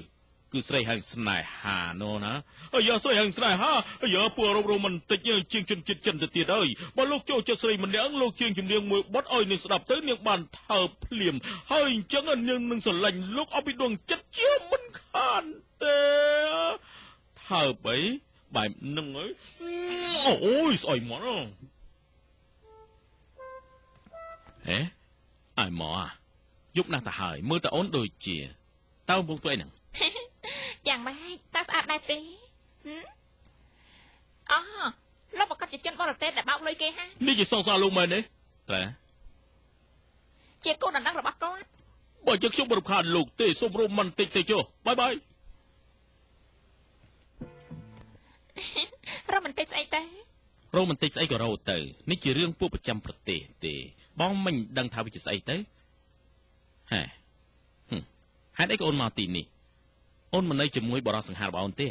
គឺស្រីហែងស្នេហាណូណាអាយ៉ាស្រីហែងស្នេហាអាយ៉ាពូរ៉ូម៉ាន់ទិកជាងជនជាតិចិនទៅទៀតហើយបើលោកចូលចិត្តស្រីម្នាក់លោកជាងជំនាញមួយបត់ឲ្យនាងស្ដាប់ទៅនាងបានថើបភ្លាមហើយអញ្ចឹងនាងនឹងស្រឡាញ់លោកអស់ពីដួងចិត្តជាមិនខានទេថើបអីបែបហ្នឹងហើយអូយស្អុយមកអាយមកយប់ណាស់ទៅហើយមើលតើអូនដូចជាតើកំពុងធ្វើអីហ្នឹងយ៉ាងម៉េចតើស្អាតដែរទេអូលោកប្រកាសជាជនបរទេសដែលបោកលុយគេហ่าនេះជាសង្សារលោកមែនទេតែជាកូនដណ្ដឹងរបស់គាត់បើជិះខ្ញុំមិនរំខានលោកទេសូមរំមិនតិចទេចុះបាយរ៉ូម៉ាន់ទិកស្អីទៅរ៉ូម៉ាន់ទិកស្អីក៏រ៉ូទៅនេះជារឿងពួកប្រចាំប្រទេសទេបងមិនដឹងថាវាជាស្អីទៅហេអីក៏អូនមកទីនេះអូនមិននៅជាមួយបរិសសង្ហារបស់អូនទេ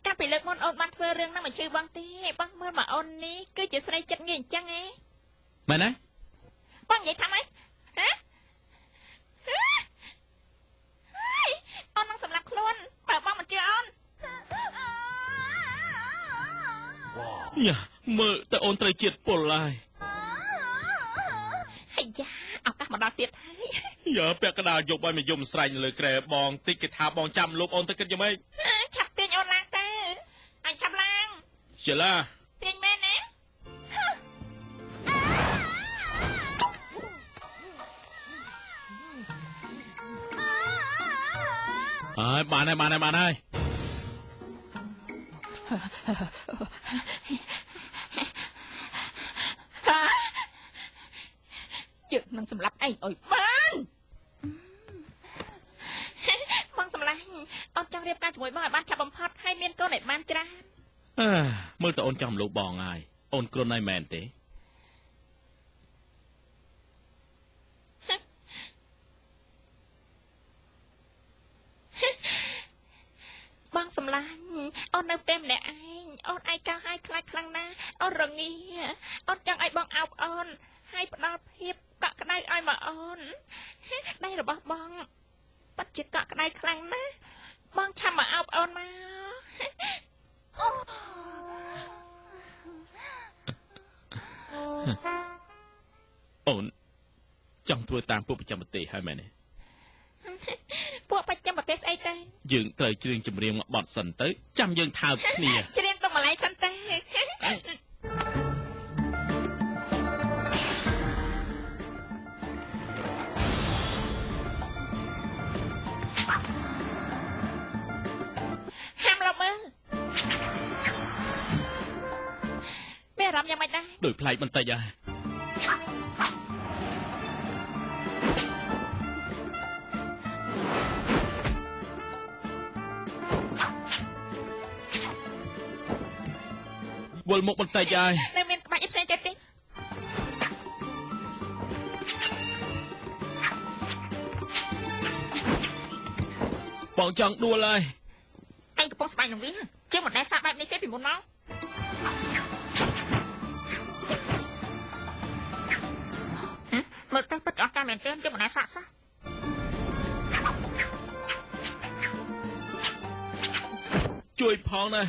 កាលពីលើកមុនអូនបានធ្វើរឿងហ្នឹងមិនជឿបងទេបងមើលមកអូននេះគឺជាស្រីចិត្តងាយអញ្ចឹងហ៎មែនទេបងនិយាយថាម៉េចអូននឹងសម្លាប់ខ្លួនបើបងមិនជឿអូនយ៉ាមើលតែអូនត្រូវជាតិពុលហើយហើយយ៉ាឱកាសមកដល់ទៀតហើយយ៉ាពាក់កណ្ដាលយកឲ្យមកយំស្រែកលើក្រែបងតិចគេថាបងចាំលុបអូនទៅគិតយ៉ាងម៉េចឆាប់ទាញអូនឡើងទៅអញឆាប់ឡើងជាឡាទាញមែនណា ហើយបានហើយយើងនឹងសម្លាប់ឯងអុយបានបងសម្លាញ់អូនចង់រៀបការជាមួយបងឲ្យបានឆាប់បំផុតហើយមានកូនឲ្យបានច្រើនមើលតើអូនចង់មលោបងហើយអូនគ្រុនហើយមែនទេបងសម្លាញ់អូននៅពេលម្នាក់ឯងអូនឯកោហើយខ្លាចខ្លាំងណាស់អូនរងាអូនចង់ឲ្យបងអោបអូនហើយផ្ដល់ភាពកក់ក្ដៅឲ្យមកអូនដៃរបស់បងបាត់ជាកក់ក្ដៅខ្លាំងណាស់បងឆាប់មកអោបអូនមកអូនចង់ធ្វើតាមពួកប្រចាំប្រទេសហើយមែនទេពួកប្រចាំប្រទេសស្អីទៅយើងត្រូវច្រៀងចម្រៀងមកបត់សិនទៅចាំយើងថើបគ្នាច្រៀងទៅម្លែងសិនទៅហាមឡប់មើលមានអារម្មណ៍យ៉ាងម៉េចដែរដូចប្លែកបន្តិចហើយវល់មុខបន្តិចហើយនៅមានក្បាច់ផ្សេងទៀតទេបងចង់ដួលហើយអញកំពុងស្បែកនឹងវាជាមិនដែលសាកបែបនេះទេពីមុនមកមើលទៅពិតអស់ការមែនទែនជាមិនដែលសាកសោះជួយផងណា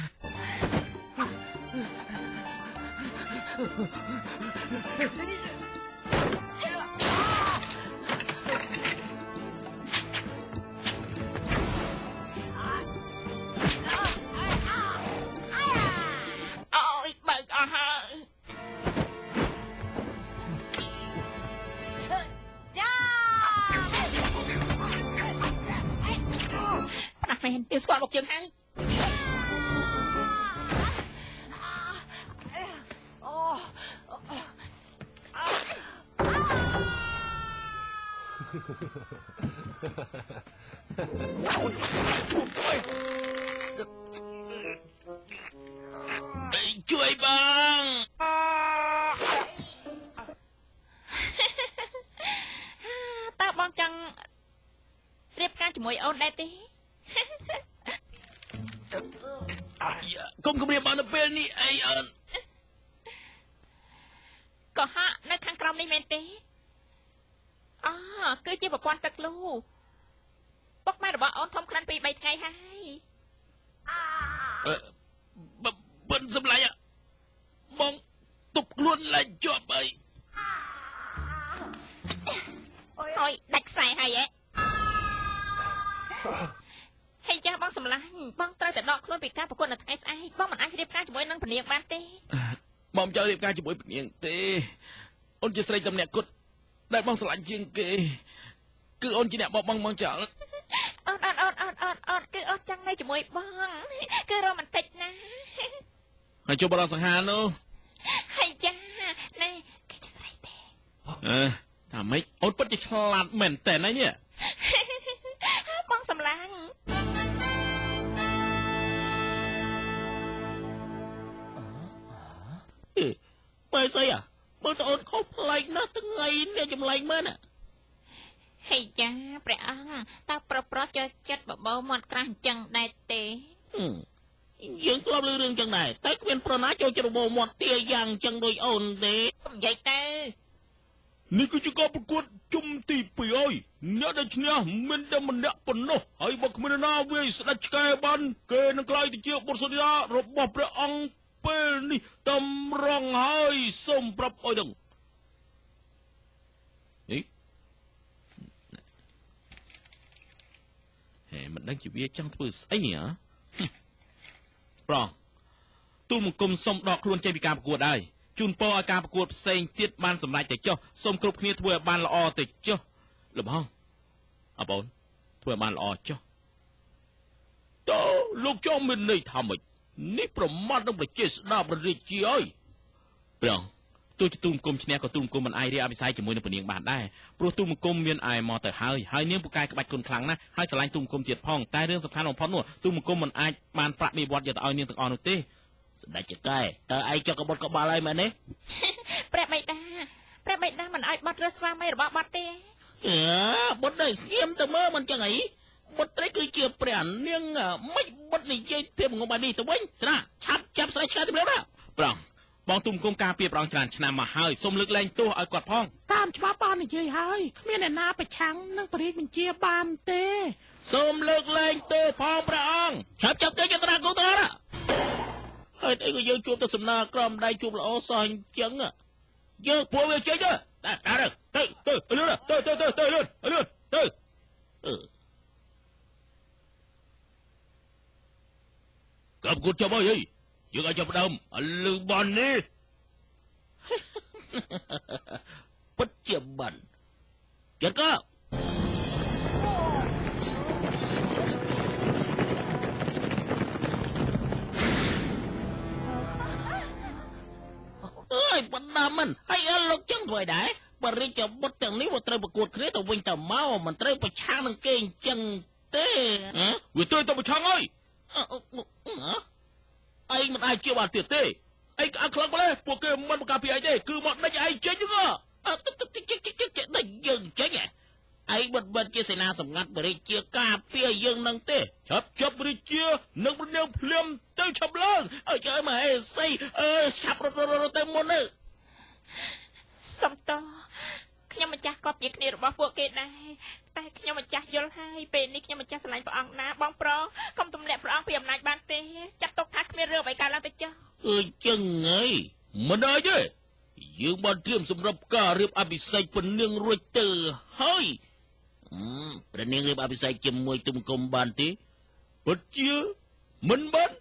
យើងស្គាល់មកយើងហើយជួយបងតើបងចង់រៀបការជាមួយអូនដែរទេកុំគំរាមបាននៅពេលនេះអីអូនក៏ហាក់នៅខាងក្រោមនេះមែនទេគឺជាប្រព័ន្ធទឹកលូពុកម៉ែរបស់អូនធំក្រាន់ពី3ថ្ងៃហើយបិណ្ឌសម្លាញ់បងទប់ខ្លួនឡើងជាប់អីអើយដាច់ខ្សែហើយហើយចាស់បងសម្លាញ់បងត្រូវតែដកខ្លួនពីការប្រកួតនៅថ្ងៃស្អែកបងមិនអាចរៀបការជាមួយនឹងពនាងបានទេបងចង់រៀបការជាមួយពនាងទេអូនជាស្រីតំណាក់គុតដែលបងស្រឡាញ់ជាងគេគឺអូនជាអ្នកបបងចង់អូនគឺអូនចង់នៅជាមួយបងគឺរ៉ូម៉ាន់ទិកណាហើយជួបបរិសង្ហានោះហើយចាណែគឺជាស្រីទេថាម៉េចអូនពិតជាឆ្លាតមែនតើនេះបងសម្លាញ់បើស្អីមើលតើអូនខុសប្លែកណាស់ថ្ងៃនេះចម្លែកមើលណាហេចាព្រះអង្គតើប្រចូលចិត្តបបោមាត់ក្រាស់អញ្ចឹងដែរទេយើងធ្លាប់ឮរឿងចឹងដែរតែគ្មានប្រណាចូលចិត្តបបោមាត់ទាយ៉ាងចឹងដូចអូនទេកុំនិយាយទៅនេះគឺជាការប្រកួតជុំទី2ហើយអ្នកដែលឈ្នះមានតែម្នាក់ប៉ុណ្ណោះហើយបើគ្មានណាវាយស្ដេចឆ្កែបានគេនឹងក្លាយទៅជាបុត្រសុរិយារបស់ព្រះអង្គពេលនេះតម្រង់ហើយសូមប្រាប់ឲ្យដឹងនេះមិនដឹងជាវាចង់ធ្វើស្អីនេះប្រងទូលមង្គមសុំដកខ្លួនចេញពីការប្រកួតហើយជូនពរឲ្យការប្រកួតផ្សេងទៀតបានសម្រេចទៅចុះសូមគ្រប់គ្នាធ្វើឲ្យបានល្អទៅចុះលោកបងអបងធ្វើឲ្យបានល្អចុះ លោកចង់មានន័យថាម៉េចនេះប្រមាថនឹងប្រជាស្ដាប់ព្រះរាជាអើយព្រះទោះជាទូលគុំឈ្នះក៏ទូលគុំមិនអាចរៀបអភិសេកជាមួយនឹងព្រះនាងបានដែរព្រោះទូលគុំមានឯមកទៅហើយនាងពូកែក្បាច់គុណខ្លាំងណាស់ហើយស្រឡាញ់ទូលគុំទៀតផងតែរឿងសំខាន់បំផុតនោះទូលគុំមិនអាចបានប្រាក់មីវត្តយកទៅឲ្យនាងទាំងអស់នោះទេស្ដេចចកែតើឯងចុះកបត់កបាល់ហើយមែនទេព្រះបិតាមិនឲ្យបាត់រើសស្វាមីរបស់បាត់ទេបុត្រនេះស្ងៀមទៅមើលមិនចឹងអីបុត្រីគឺជាព្រះនាងមិនបុត្រនិយាយភាពងំបែបនេះទៅវិញស្រាឆាប់ចាប់ស្រីឆ្កែទៅព្រមណាប្រងបងទុំគុំការពីប្រងច្រើនឆ្នាំមកហើយសូមលើកលែងទោសឲ្យគាត់ផងតាមច្បាប់បាននិយាយហើយគ្មានអ្នកណាប្រឆាំងនឹងព្រះរាជបញ្ជាបានទេសូមលើកលែងទោសផងព្រះអង្គឆាប់ចាប់ទៅចត្រាគូតរហើយអីក៏យើងជួបទៅសំណើក្រំដៃជួបល្អសោះអញ្ចឹងយើងពួកវាចេញទៅលឿនទៅកុំគូតចាប់អើយយើងឲ្យចាប់ដើមលឺបននេះពិតជាបានចិត្តក៏បណ្ដាមិនហើយលោកចឹងធ្វើដែរបរិជ្ជបុត្រទាំងនេះវាត្រូវប្រកួតគ្នាទៅវិញទៅមកមិនត្រូវប្រឆាំងនឹងគេអញ្ចឹងទេវាត្រូវទៅប្រឆាំងហើយឯងមិនអាចជឿបានទៀតទេឯងក្អាក់ខ្លាំងម្ល៉េះពួកគេមិនបង្ការពីឯងទេគឺមកដេញឯងចេញហ្នឹងដេញយើងចេញឯងបិទជាសេនាសម្ងាត់បរិជាការពារយើងនឹងទេចាប់បរិជានឹងព្រះនាងភ្លាមទៅឆាប់ឡើងឲ្យចើមកអេសីឆាប់រត់ទៅមុនទៅសំតខ្ញុំម្ចាស់ក៏ជាគ្នារបស់ពួកគេដែរតែខ្ញុំម្ចាស់យល់ហើយពេលនេះខ្ញុំម្ចាស់ស្រឡាញ់ព្រះអង្គណាបងប្រុសកុំទម្លាក់ព្រះអង្គពីអំណាចបានទេចាត់ទុកថាគ្មានរឿងអ្វីកើតឡើងទៅចុះចឹងហើយមិនអីទេយើងបានត្រៀមសម្រាប់ការរៀបអភិសេកព្រះនាងរួចទៅហើយព្រះនាងរៀបអភិសេកជាមួយទុំគុំបានទេពិតជាមិនបាន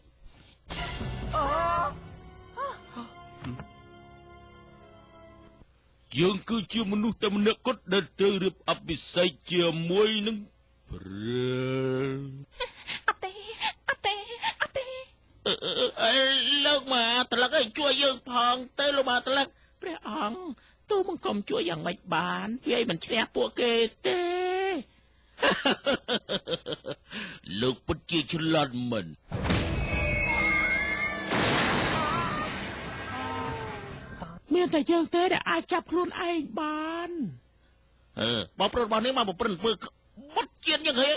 យើងគឺជាមនុស្សតែម្នាក់គត់ដែលត្រូវរៀបអភិសេកជាមួយនឹងព្រះអត់ទេលោកមកត្រឡឹកឲ្យជួយយើងផងទៅលោកមកត្រឡឹកព្រះអង្គទូមង្គមជួយយ៉ាងម៉េចបានវាមិនឈ្នះពួកគេទេលោកពិតជាឆ្លាតមែនមានតែយើងទេដែលអាចចាប់ខ្លួនឯងបានបងប្រុសរបស់នេះមកប្រព្រឹត្តធ្វើបុតជាតិយ៉ាងហី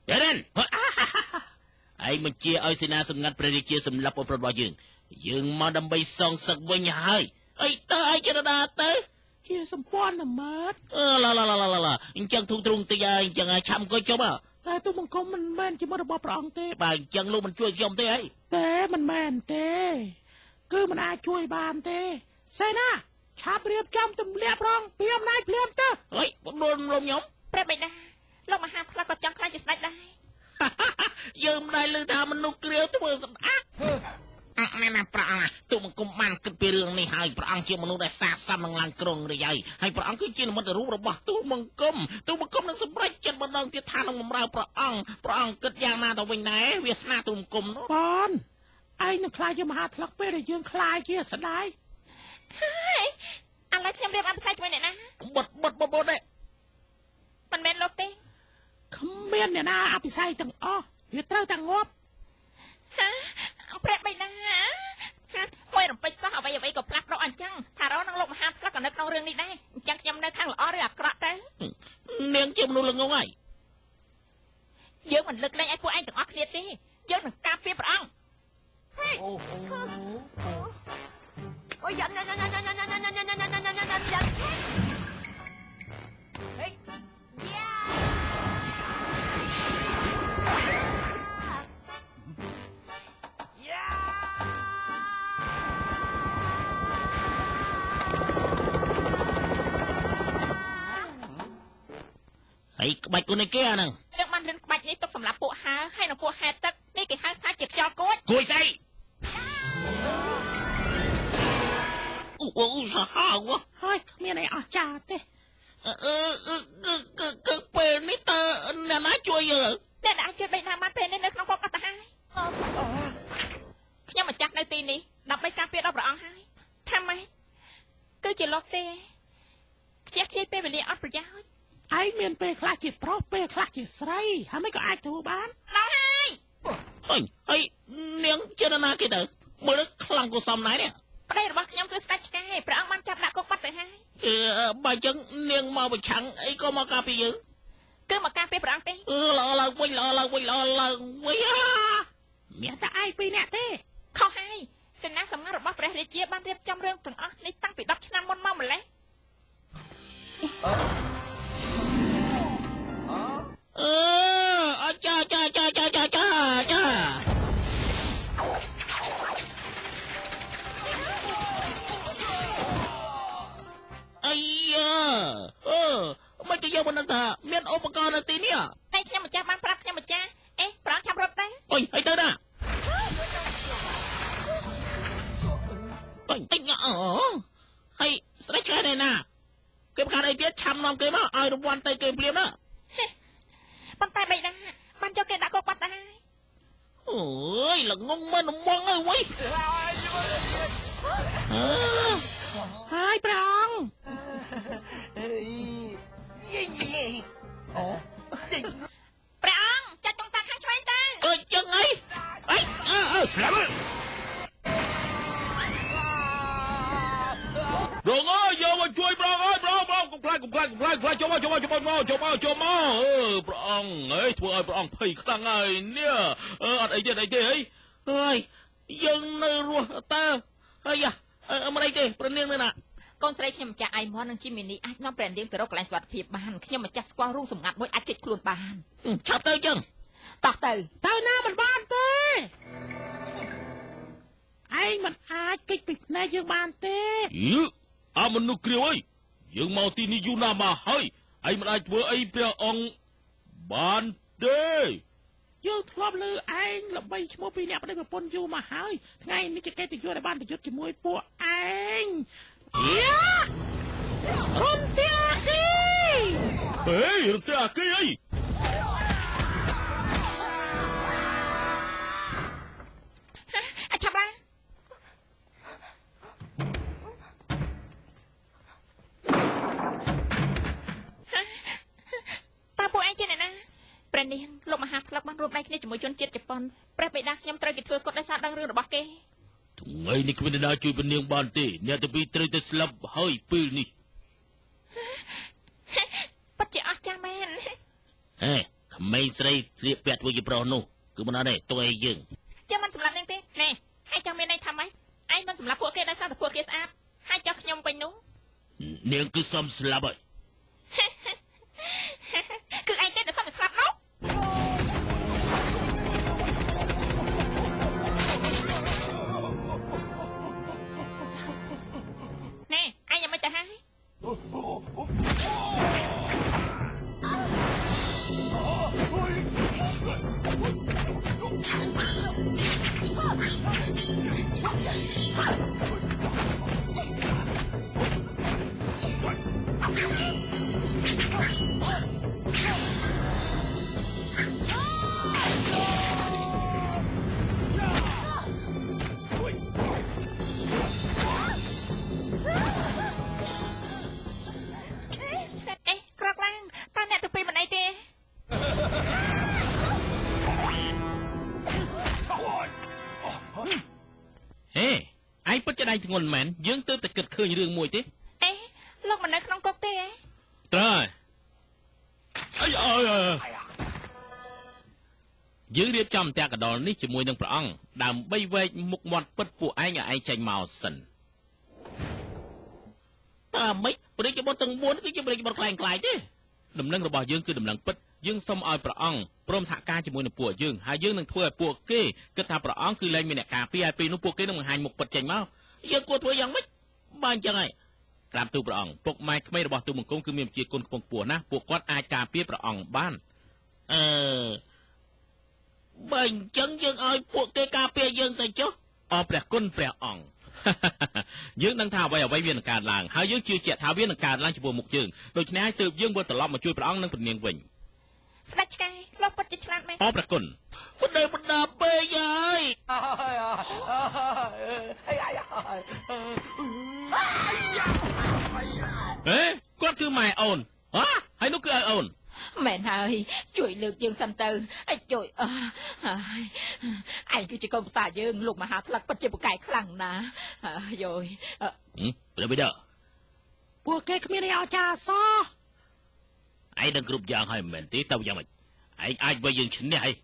តែនឯងបញ្ជាឲ្យសេនាសម្ងាត់ព្រះរាជាសម្លាប់បងប្រុសរបស់យើងមកដើម្បីសងសឹកវិញហើយអីតើឯងចេះដាទៅជាសម្ព័ន្ធមិត្តឡាអញ្ចឹងធុងទ្រង់តិចហើយអញ្ចឹងឆាំក៏ចុះតែទូមង្គមមិនមែនជាមិត្តរបស់ព្រះអង្គទេបើអញ្ចឹងលោកមិនជួយខ្ញុំទេអីតែមិនមែនទេគឺមិនអាចជួយបានទេសេនាឆាប់រៀបចំទម្លាក់ព្រះអង្គពីអំណាចភ្លាមទៅអីបងលោកខ្ញុំព្រះបិតាលោកមហាថ្លៃក៏ចង់ខ្លាចជាស្ដេចដែរយើងមិនដែលឮថាមនុស្សគ្រាវធ្វើសម្អាតណាព្រះអង្គទូមង្គមបានគិតពីរឿងនេះហើយព្រះអង្គជាមនុស្សដែលសាសមនឹងឡើងគ្រងរាជហើយព្រះអង្គគឺជានិមិត្តរូបរបស់ទូមង្គមនឹងសម្រេចចិត្តបណ្ដឹងទៀតថានឹងបម្រើព្រះអង្គគិតយ៉ាងណាទៅវិញដែរវាសនាទូមង្គមនោះបានឯងនឹងខ្លាចជាមហាថ្លឹកពេលដែលយើងខ្លាចជាស្ដេចហើយឥឡូវខ្ញុំរៀបអភិសេកជាមួយអ្នកណាបុតទេមិនមែនលោកទេគ្មានអ្នកណាអភិសេកទាំងអស់វាត្រូវតែងាប់ព្រះបិតាមួយរំពេចសោះអ្វីក៏ផ្លាស់ប្ដូរអញ្ចឹងថារកនឹងលោកមហាថ្លឹកក៏នៅក្នុងរឿងនេះដែរអញ្ចឹងខ្ញុំនៅខាងល្អឬអាក្រក់ទៅនាងជាមនុស្សល្ងងហើយយើងមិនលើកលែងឲ្យពួកឯងទាំងអស់គ្នាទេយើងនឹងការពារព្រះអង្គអូយ៉ាណាក្បាច់គុណឯគេអាហ្នឹងយើងបានរៀនក្បាច់នេះទុកសម្រាប់ពួកហើហើយនឹងពួកហែទឹកនេះគេហៅថាជាខ្យល់គួចស្អីអូសាហាវហើយគ្មានអីអស្ចារ្យទេ ពេលនេះតើអ្នកណាជួយយើង អ្នកណាជួយបេណាបានពេលនេះនៅក្នុងគុកអត់ទៅហើយខ្ញុំម្ចាស់នៅទីនេះដើម្បីការពារដល់ព្រះអង្គហើយថាម៉េចគឺជាលោកទេខ្ជះខ្ជាយពេលវេលាអត់ប្រយោជន៍ ឯងមានពេលខ្លះជាប្រុសពេលខ្លះជាស្រីហើយមិនក៏អាចធ្វើបាន ដល់ហើយ ហើយនាងជាណាគេទៅមើលខ្លាំងកុសមណាស់នេះ ប្តីរបស់ខ្ញុំគឺស្ដេចឆ្កែព្រះអង្គបានចាប់ដាក់គុកបាត់ទៅហើយ បើអញ្ចឹងនាងមកប្រឆាំងអីក៏មកការពារយើង គឺមកការពារព្រះអង្គទេ ល្អឡើងវិញមានតែឯងពីរនាក់ទេ ខុសហើយសេនាសម្ងាត់របស់ព្រះរាជាបានរៀបចំរឿងទាំងអស់នេះតាំងពី10ឆ្នាំមុនមកម្លេះ អាចាអាយ៉ាមិនទៅយកមិនដឹងថាមានឧបករណ៍នៅទីនេះ តែខ្ញុំម្ចាស់បានប្រាប់ខ្ញុំម្ចាស់អេព្រះអង្គចាប់រត់ទៅ អុយហើយទៅណាហើយស្ដេចឆ្កែនេះណាគេប្រកាសអីទៀតឆាំនាំគេមកឲ្យរង្វាន់ទៅគេព្រាមណា ប៉ុន្តែបេដាបានយកគេដាក់គុកបាត់ទៅហើយ អូយល្ងងមិនមងអើយវិញ ហើយព្រះអង្គ ព្រះអង្គចាត់ចុងតាខាងឆ្វេងទៅ ចឹងអីស្លាប់ រងអើយយកមកជួយប្រងអើយប្រងកុំខ្លាចចូលមកព្រះអង្គអើយធ្វើឲ្យព្រះអង្គភ័យខ្លាំងហើយនេះអត់អីទេហី ហើយយើងនៅរស់តើហើយមិនអីទេប្រនាងនៅណា កូនស្រីខ្ញុំម្ចាស់អៃមននិងជីមីនីអាចនាំព្រះនាងទៅរកកន្លែងសុវត្ថិភាពបានខ្ញុំម្ចាស់ស្គាល់រូងសម្ងាត់មួយអាចគេចខ្លួនបាន ឆាប់ទៅចឹង តោះទៅ ទៅណាមិនបានទេឯងមិនអាចគេចពីភ្នែកយើងបានទេ អើមនុស្សគ្រាវអើយយើងមកទីនេះយូរណាស់មកហើយឯងមិនអាចធ្វើអីព្រះអង្គបានទេ យើងធ្លាប់លើឯងល្បីឈ្មោះពីអ្នកប្តីប្រពន្ធយូរមកហើយថ្ងៃនេះជាកិត្តិយសដែលបានប្រយុទ្ធជាមួយពួកឯងរុនទាគី ហេរំទាគីអី អាចឆាប់ឡើងតើពួកឯងជាអ្នកណាព្រះនាងលោកមហាក្លឹបបានរួមដៃគ្នាជាមួយជនជាតិជប៉ុនព្រះបិតាខ្ញុំត្រូវគេធ្វើកុដដោយសារដឹងរឿងរបស់គេ ថ្ងៃនេះគ្មាននរណាជួយព្រះនាងបានទេអ្នកទាំងពីរត្រូវតែស្លាប់ហើយពេលនេះ ពិតជាអស្ចារ្យមែន ក្មេងស្រីស្លៀកពាក់ធ្វើជាប្រុសនោះគឺមិនអត់ទេទោះឯងយើង ចាំមិនសម្លាប់នាងទេណែហើយចង់មានន័យថាម៉េចឯងមិនសម្លាប់ពួកគេដោយសារតែពួកគេស្អាតហើយចោះខ្ញុំវិញនោះ នាងគឺសមស្លាប់ហើយ គឺឯងទេដែលសុំស្លាប់នោះណែឯងយ៉ាងម៉េចទៅហើយ ក្រកឡើងតើអ្នកទៅពីមិនអីទេ ហេឯងពិតជាដៃធ្ងន់មែនយើងទើបតែគិតឃើញរឿងមួយទេ អេលោកមិននៅក្នុងគុកទេ ត្រូវយើងរៀបចំតែកដលនេះជាមួយនឹងព្រះអង្គដើម្បីវែកមុខមាត់ពិតពួកឯងឲ្យឯងចេញមកសិន មិនព្រះរាជបុត្រទាំង4គឺជាព្រះរាជបុត្រខ្លាំងខ្លាយទេ ដំណឹងរបស់យើងគឺដំណឹងពិតយើងសូមឲ្យព្រះអង្គព្រមសហការជាមួយនឹងពួកយើងហើយយើងនឹងធ្វើឲ្យពួកគេគិតថាព្រះអង្គគឺលែងមានអ្នកការពារឲ្យពេលនោះពួកគេនឹងបង្ហាញមុខពិតចេញមក យើងគួរធ្វើយ៉ាងម៉េចបើអញ្ចឹងហើយ ក្រាបទូលព្រះអង្គពុកម៉ែក្មេងរបស់ទូលបង្គំគឺមានជាគុណខ្ពង់ខ្ពស់ណាស់ពួកគាត់អាចការពារព្រះអង្គបាន បើអញ្ចឹងយើងឲ្យពួកគេការពារយើងទៅចុះ អរព្រះគុណព្រះអង្គ យើងនឹងថាអ្វីវានឹងកើតឡើងហើយយើងជឿជាក់ថាវានឹងកើតឡើងចំពោះមុខយើងដូច្នេះហើយទើបយើងវិលត្រឡប់មកជួយព្រះអង្គនិងព្រះនាងវិញ ស្ដេចឆ្កែលោកពិតជាឆ្លាតមែន អរព្រះគុណ បណ្ដាពេកហើយ គាត់គឺម៉ែអូនហ៎ហើយនោះគឺឲ្យអូន មែនហើយជួយលើកយើងសិនទៅជួយឯងគឺជាកូនប្រសាយើងលោកមហាថ្លឹកពិតជាពូកែខ្លាំងណាស់យោយ ព្រះបិតា ពួកគេគ្មានអីអស្ចារ្យសោះ ឯងនឹងគ្រប់យ៉ាងហើយមែនទេតើយ៉ាងម៉េចឯងអាចវាយយើងឈ្នះហើយ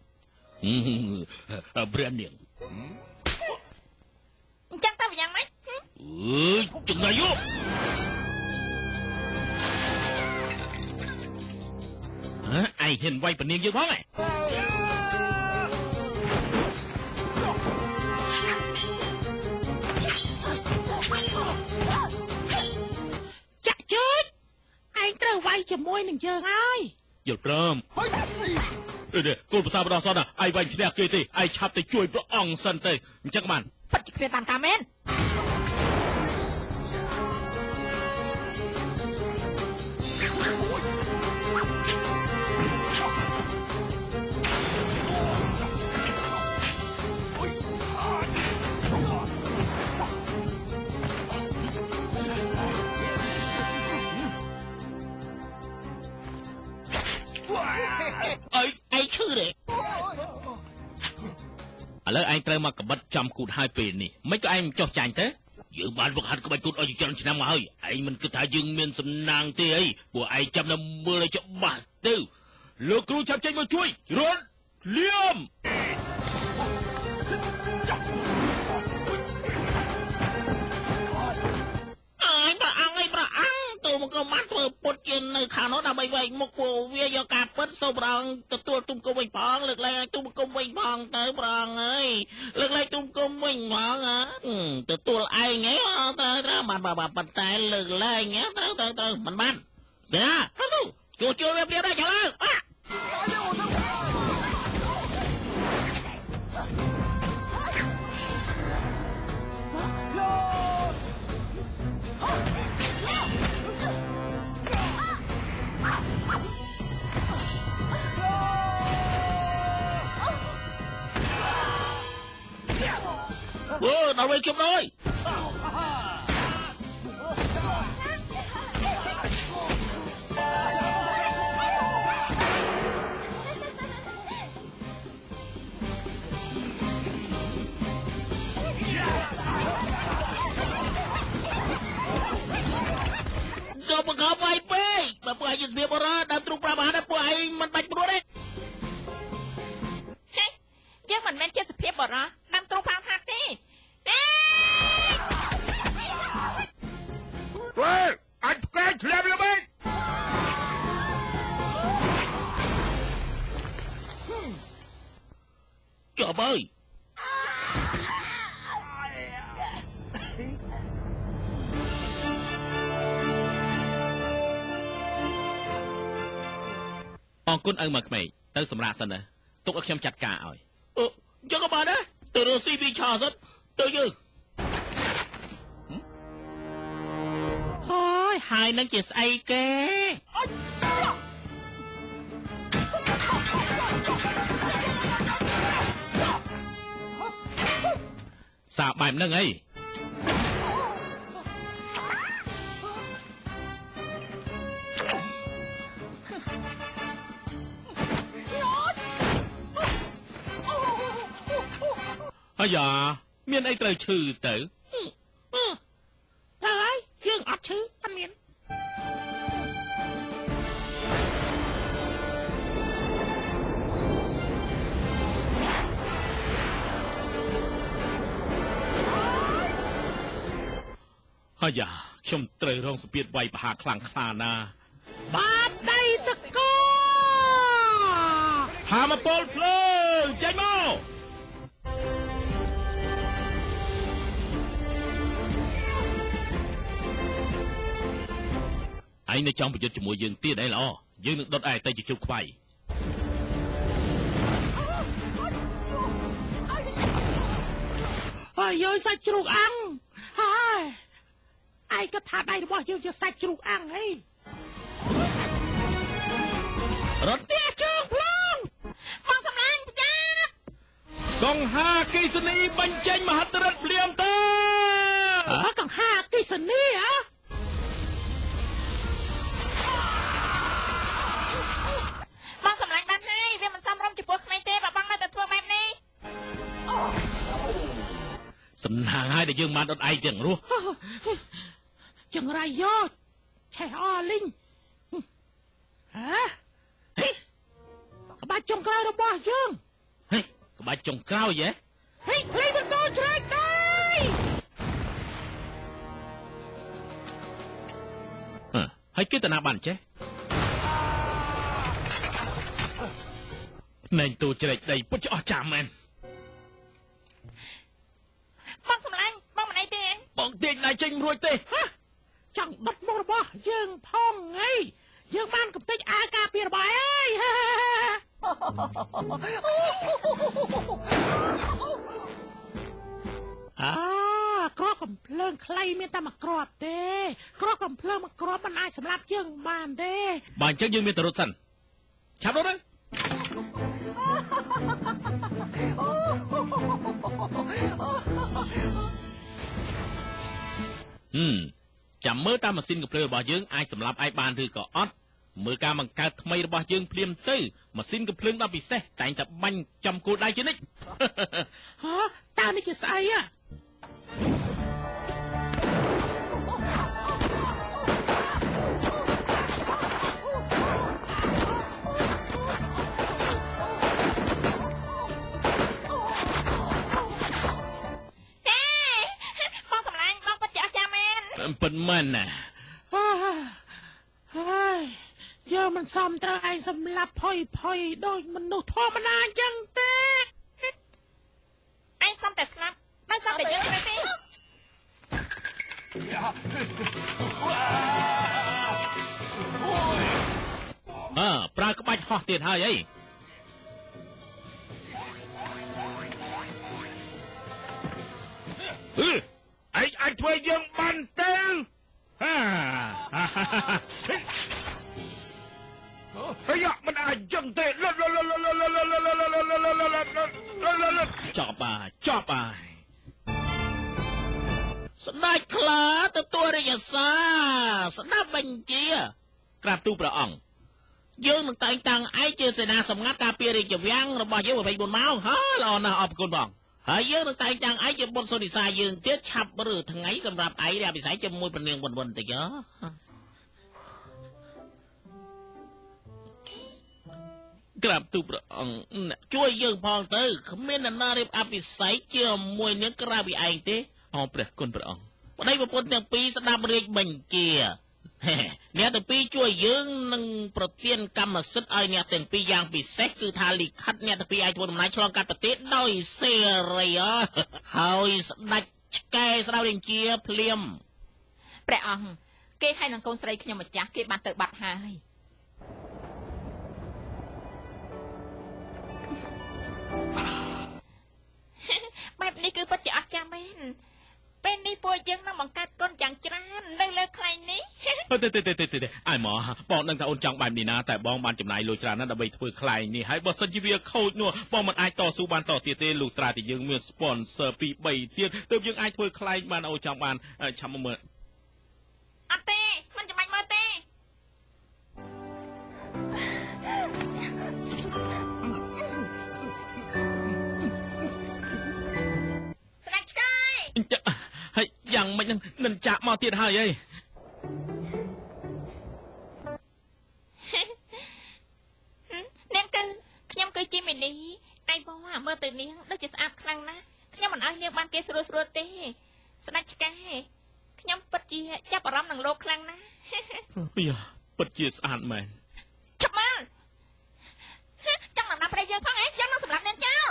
ព្រះនាង អញ្ចឹងតើយ៉ាងម៉េច ចង្រៃយោឯងហ៊ានវាយព្រះនាងយើងផងហ៎ ចាក់ជើចឯងត្រូវវាយជាមួយនឹងយើងហើយ យល់ព្រមគោលភាសាបដោះសតឯងវាយឈ្នះគេទេឯងឆាប់ទៅជួយព្រះអង្គសិនទៅអញ្ចឹងបាន ពិតជាគ្មានបានការមែន ឯងឈឺទេ ឥឡូវឯងត្រូវមកកបិតចំគូតហើយពេលនេះមិនក៏ឯងមិនចោះចាញ់ទេយើងបានវឹកហាត់ក្បាច់គូតឲ្យច្រើនឆ្នាំមកហើយឯងមិនគិតថាយើងមានសំណាងទេអីពួកឯងចាំតែមើលឲ្យច្បាស់ទៅលោកគ្រូចាប់ចេញមកជួយរត់លៀម ព្រះអង្គទូមកក៏បានធ្វើពុតជានៅខាងនោះដើម្បីវែកមុខពួកវាយកការពិតសូមព្រះអង្គទទួលទុំគុំវិញផងលើកលែងឲ្យទុំគុំវិញផងទៅព្រះអង្គអើយលើកលែងទុំគុំវិញផងទទួលឯងហ៎ត្រូវបានប៉ុន្តែលើកលែងត្រូវមិនបានស្អាជួយវាព្រាបដែរចាំឡើង ដល់វិញជុំដល់ Kau pegawai baik, Bapak Haji Sebiabara dan truk Prabahan dan Pak Aing menbaik berdua deh. យើងមិនមែនជាសភាពបរោះដាំទ្រូងផាមហាក់ទេ អាចផ្កាយធ្លាប់ល្បី Trời ơi. Con ơn mà mày, tao sầm ra sân này, tụi anh chặt cả rồi. Cho các bạn đấy, từ đó CV trò rất, từ như. Thôi, hai năng chỉ say kê. Sao bài nâng ấy? Dạ, miền ấy trời trừ tử. Trời ơi, dương ọt chứ, anh miền. Dạ, trong trời rong sự biệt vay bà khlang khla na. Bát đây tất cô. Hà mà bol plơ, chạy mau. Anhនៅចង់ប្រយុទ្ធជាមួយយើងទៀតអីល្អយើងនឹងដុតឯទៅជាជុំខ្វៃ Ôi ơi sao chuột ăn ហើយឯងក៏ថាដៃរបស់យើងជាសាច់ជ្រូកអាំងអីរត់ទេជើងភ្លងបងសម្លាញ់ប្រចា កង្ហាគិសនីបញ្ចេញមហិទ្ធិឫទ្ធិភ្លាមទៅ កង្ហាគិសនីហ៎បងសម្លាញ់បានហើយវាមិនសមរម្យចំពោះក្មេងទេបើបងនៅតែធ្វើបែបនេះសំណាងហើយដែលយើងបានដុតឯងទាំងរស់ចង្រៃយកឆេះអលីងហ៎ក្បាច់ចុងក្រោយរបស់យើងហេក្បាច់ចុងក្រោយហ៎ហេភ្លេងបន្តជ្រែកទៅហើយគេតាណាបានចេះណែងទូជ្រែកដីពុតអស់ចាមែនបងសម្លាញ់បងមិនអីទេបងទាញណៃចេញរួចទេចង់ដុតមុខរបស់យើងផងហីយើងបានកំទេចអាការពាររបស់អើយគ្រាប់កំភ្លើងខ្លីមានតែមួយគ្រាប់ទេគ្រាប់កំភ្លើងមួយគ្រាប់មិនអាចសម្លាប់យើងបានទេបើអញ្ចឹងយើងមានតែរត់សិនឆាប់រត់ទៅចាំមើលតាមម៉ាស៊ីនកំភ្លើងរបស់យើងអាចសម្លាប់ឯងបានឬក៏អត់មើលការបង្កើតថ្មីរបស់យើងភ្លាមទៅម៉ាស៊ីនកំភ្លើងដ៏ពិសេសតែងតែបាញ់ចំគោលដៅជានិច្ចតើនេះជាស្អីពិតមែនណាហើយយើងមិនសមត្រូវឯងសម្លាប់ផុយដូចមនុស្សធម្មតាអញ្ចឹងទេឯងសមតែស្លាប់មិនសមតែយើងទេប្រើក្បាច់ហោះទៀតហើយអីឯងអាចធ្វើយើងបានទេហើយមិនអាចចឹងទេចប់ហើយស្ដេចខ្លាទទួលរាជសារស្ដាប់បញ្ជាក្រាបទូលព្រះអង្គយើងនឹងតែងតាំងឯងជាសេនាសម្ងាត់ការពាររាជវាំងរបស់យើង24ម៉ោងល្អណាស់អរគុណព្រះអង្គហើយយើងនឹងតែងតាំងឯងជាបុត្រសុនិសាយើងទៀតឆាប់ឬថ្ងៃសម្រាប់ឯងរាពិស័យជាមួយព្រះនាងវិនតិចក្រាបទូលព្រះអង្គជួយយើងផងទៅគ្មាននរណារៀបអភិសេកជាមួយនាងក្រៅពីឯងទេព្រះគុណព្រះអង្គប្តីប្រពន្ធទាំងពីរស្ដាប់រាជបញ្ជាអ្នកទាំងពីរជួយយើងនឹងប្រទានកម្មសិទ្ធិឲ្យអ្នកទាំងពីរយ៉ាងពិសេសគឺថាលិខិតអ្នកទាំងពីរអាចធ្វើដំណើរឆ្លងកាត់ប្រទេសដោយសេរីហើយស្ដេចឆ្កែស្ដៅរាជាភ្លាមព្រះអង្គគេឲ្យនឹងកូនស្រីខ្ញុំម្ចាស់គេបានទៅបាត់ហើយបែបនេះគឺពិតជាអស្ចារ្យមែនពេលនេះពួកយើងនឹងបង្កើតកូនយ៉ាងច្រើននៅលើខ្លែងនេះទេអាយមកបងដឹងថាអូនចង់បែបនេះណាតែបងបានចំណាយលុយច្រើនណាស់ដើម្បីធ្វើខ្លែងនេះហើយបើសិនជាវាខូចនោះបងមិនអាចតស៊ូបានតទៀតទេលុះត្រាតែយើងមាន sponsor 2 3ទៀតទើបយើងអាចធ្វើខ្លែងបានអូនចង់បានឆាប់មកមើលអត់ទេមិនចាំបាច់មើលទេស្ដេចឆ្កែហើយយ៉ាងម៉េចនឹងចាក់មកទៀតហើយអីនាងគឺខ្ញុំគឺជាមីនីឯងបងមើលទៅនាងដូចជាស្អាតខ្លាំងណាស់ខ្ញុំមិនឲ្យនាងបានគេស្រួលទេស្ដេចឆ្កែខ្ញុំពិតជាចាប់អារម្មណ៍នឹងលោកខ្លាំងណាស់យ៉ាពិតជាស្អាតមែនចាប់មកចង់ដំណាប់ប្រេយើងផងហ៎យើងនឹងសម្រាប់នាងចោល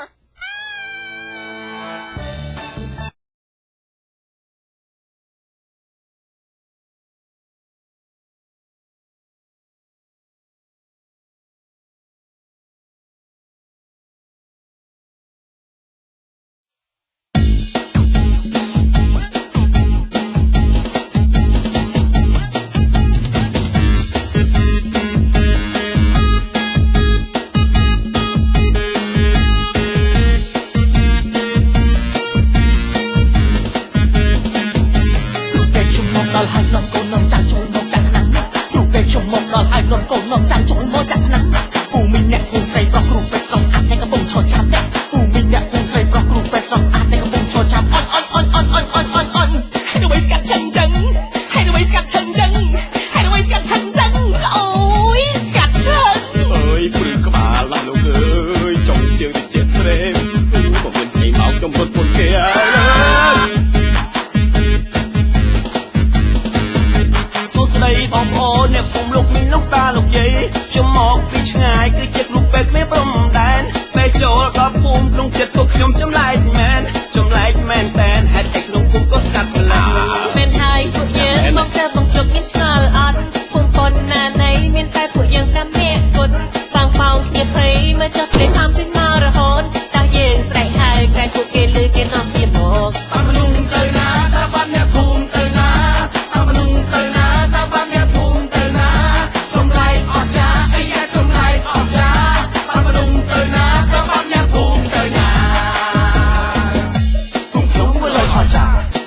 ងចាំចូលមកចាក់ថ្នាំគ្រូពេទ្យខ្ញុំមកដល់ហើយនន់កូននាំចាំចូលមកចាក់ថ្នាំពូមីងអ្នកគ្រូស្រីប្រុសគ្រូពេទ្យស្រស់ស្អាតអ្នកកំពុងឈរចាំពូមីងអ្នកគ្រូស្រីប្រុសគ្រូពេទ្យស្រស់ស្អាតអ្នកកំពុងឈរចាំអន់ហើយទៅស្កាត់ចឹងហើយទៅស្កាត់ចឹងហើយទៅស្កាត់ចឹងអូយស្កាត់ចឹង អើយព្រឺក្បាលឡើងលោកអើយចុងជើងទៅជាតិស្រេមមកវិញស្អីមកខ្ញុំពុតពុនគេអើយសួស្ដីបងប្អូនអ្នកភូមិលោកមីងលោកតាលោកយាយខ្ញុំមកពីឆ្ងាយគឺចិត្តលោកពេកគ្មានព្រំដែនពេលចូលដល់ភូមិក្នុងចិត្តពួកខ្ញុំចម្លែកមែនតែនហេតុអីក្នុងភូមិក៏ស្កាត់ម្ល៉េះមែនហើយពួកយើងមកទៅបង្ជប់មានឆ្ងល់អត់ភូមិប៉ុនណាណៃមានតែពួកយើងតាមអ្នកគុណតាំងប៉ោងគ្នាភ័យមកចុះគេតាមពីមករហូតតាយើងស្រែកហៅតែពួកគេលឺគេនាំពីមកតាមមនុស្សទៅណាតាមបាត់អ្នកភូមិទៅណាតាមមនុស្សទៅណាតាមបាត់អ្នកភូមិទៅណាចំឡៃអស្ចារ្យអីយ៉ាចំឡៃអស្ចារ្យតាមមនុស្សទៅណាតាមបាត់អ្នកភូមិទៅណា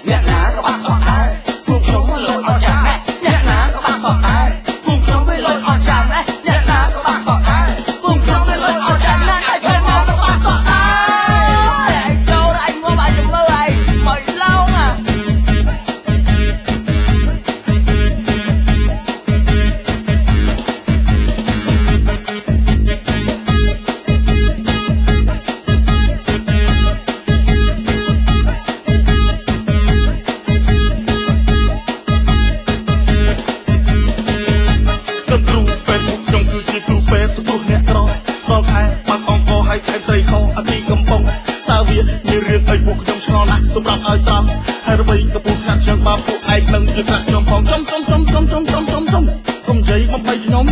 អ្នកណាក៏បាក់សក់ដែរភូមិខ្ញុំក៏លុយអត់ចាស់អ្នកណាក៏បាក់សក់ដែរភូមិខ្ញុំក៏លុយអត់ចាស់អ្នកណាក៏បាក់សក់ដែរភូមិខ្ញុំក៏លុយអត់ចាស់អ្នកណាក៏បាក់សក់ដែរចូលអញមកបាច់មើលអីមកឡងអា គ្រូពេទ្យខ្ញុំគឺជាគ្រូពេទ្យស្ពុះអ្នកក្រដល់ខែបាក់អង្គឲ្យខែត្រីខអទីកំប៉ុងតើវាមានរឿងអីពួកខ្ញុំឆ្ងល់ណាស់សម្រាប់ឲ្យត្រង់ហើយអ្វីក៏ពួកស្នាក់ខ្ញុំមកពួកឯងនឹងជាប្រាក់ខ្ញុំផងចំកុំនិយាយបំបីខ្ញុំ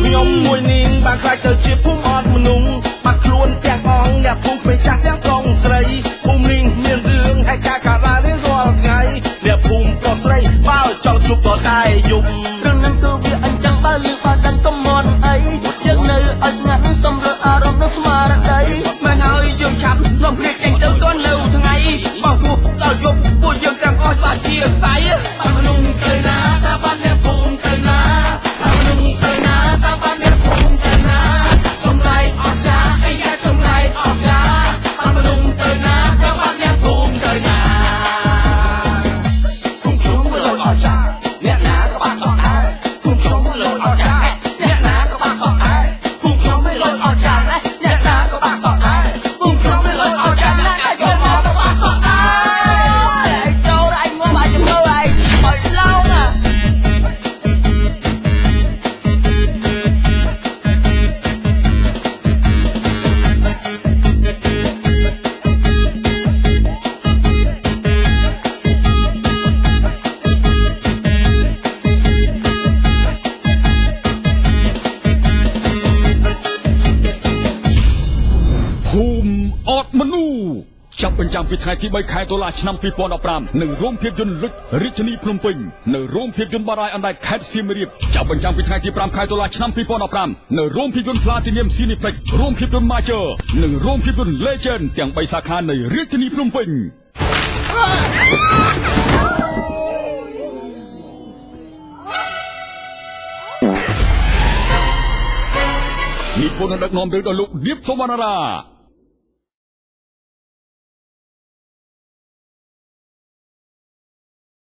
ខ្ញុំមួយនាងបានខ្លាចទៅជាភូមិអត់មនុស្សបាត់ខ្លួនទាំងអង្គអ្នកភូមិពេលចាស់ទាំងកងស្រីភូមិនាងមានរឿងហើយការកាត់រៀងរាល់ថ្ងៃអ្នកភូមិក៏ស្រីបើចង់ជួបក៏តែយំរឿងនឹងគឺវាអញ្ចឹងបើលឺបាត់ដល់កុំមត់អីយើងនៅឲ្យស្ងាត់នឹងសំរើអារម្មណ៍នឹងស្មារតីមិនហើយយើងឆាប់នាំគ្នាចេញទៅទាន់នៅថ្ងៃបើគោះដល់យប់ពួកយើងទាំងអស់បាត់ជាខ្សែតាមមនុស្សទៅណាតាមបាត់អ្នកភូមិទៅណាតាមមនុស្សទៅណាតាមបាត់អ្នកភូមិទៅណាចំឡៃអស្ចារ្យអីយ៉ាចំឡៃអស្ចារ្យតាមមនុស្សទៅណាតាមបាត់អ្នកភូមិទៅណាភូមិខ្ញុំក៏លុយអស្ចារ្យអ្នកណាក៏បាក់សក់ដែរភូមិខ្ញុំក៏លុយអស្ចារ្យអ្នកណាក៏បាក់សក់ដែរភូមិខ្ញុំក៏លុយអស្ចារ្យអ្នកណាក៏បាក់សក់ដែរភូមិខ្ញុំក៏លុយអស្ចារ្យអ្នកណាក៏បាក់សក់ដែរចូលអញមកបាច់មើលអីមកឡងអា ភូមិអត់មនុស្សចាប់បញ្ចាំងពីថ្ងៃទី3ខែតុលាឆ្នាំ2015នៅរោងភាពយន្តលុចរាជធានីភ្នំពេញនៅរោងភាពយន្តបារាយអណ្ដែតខេត្តសៀមរាបចាប់បញ្ចាំងពីថ្ងៃទី5ខែតុលាឆ្នាំ2015នៅរោងភាពយន្ត Platinum Cineplex រោងភាពយន្ត Major និងរោងភាពយន្ត Legend ទាំង3សាខានៅរាជធានីភ្នំពេញនិពន្ធដឹកនាំដោយលោកឌៀបសុវណ្ណារា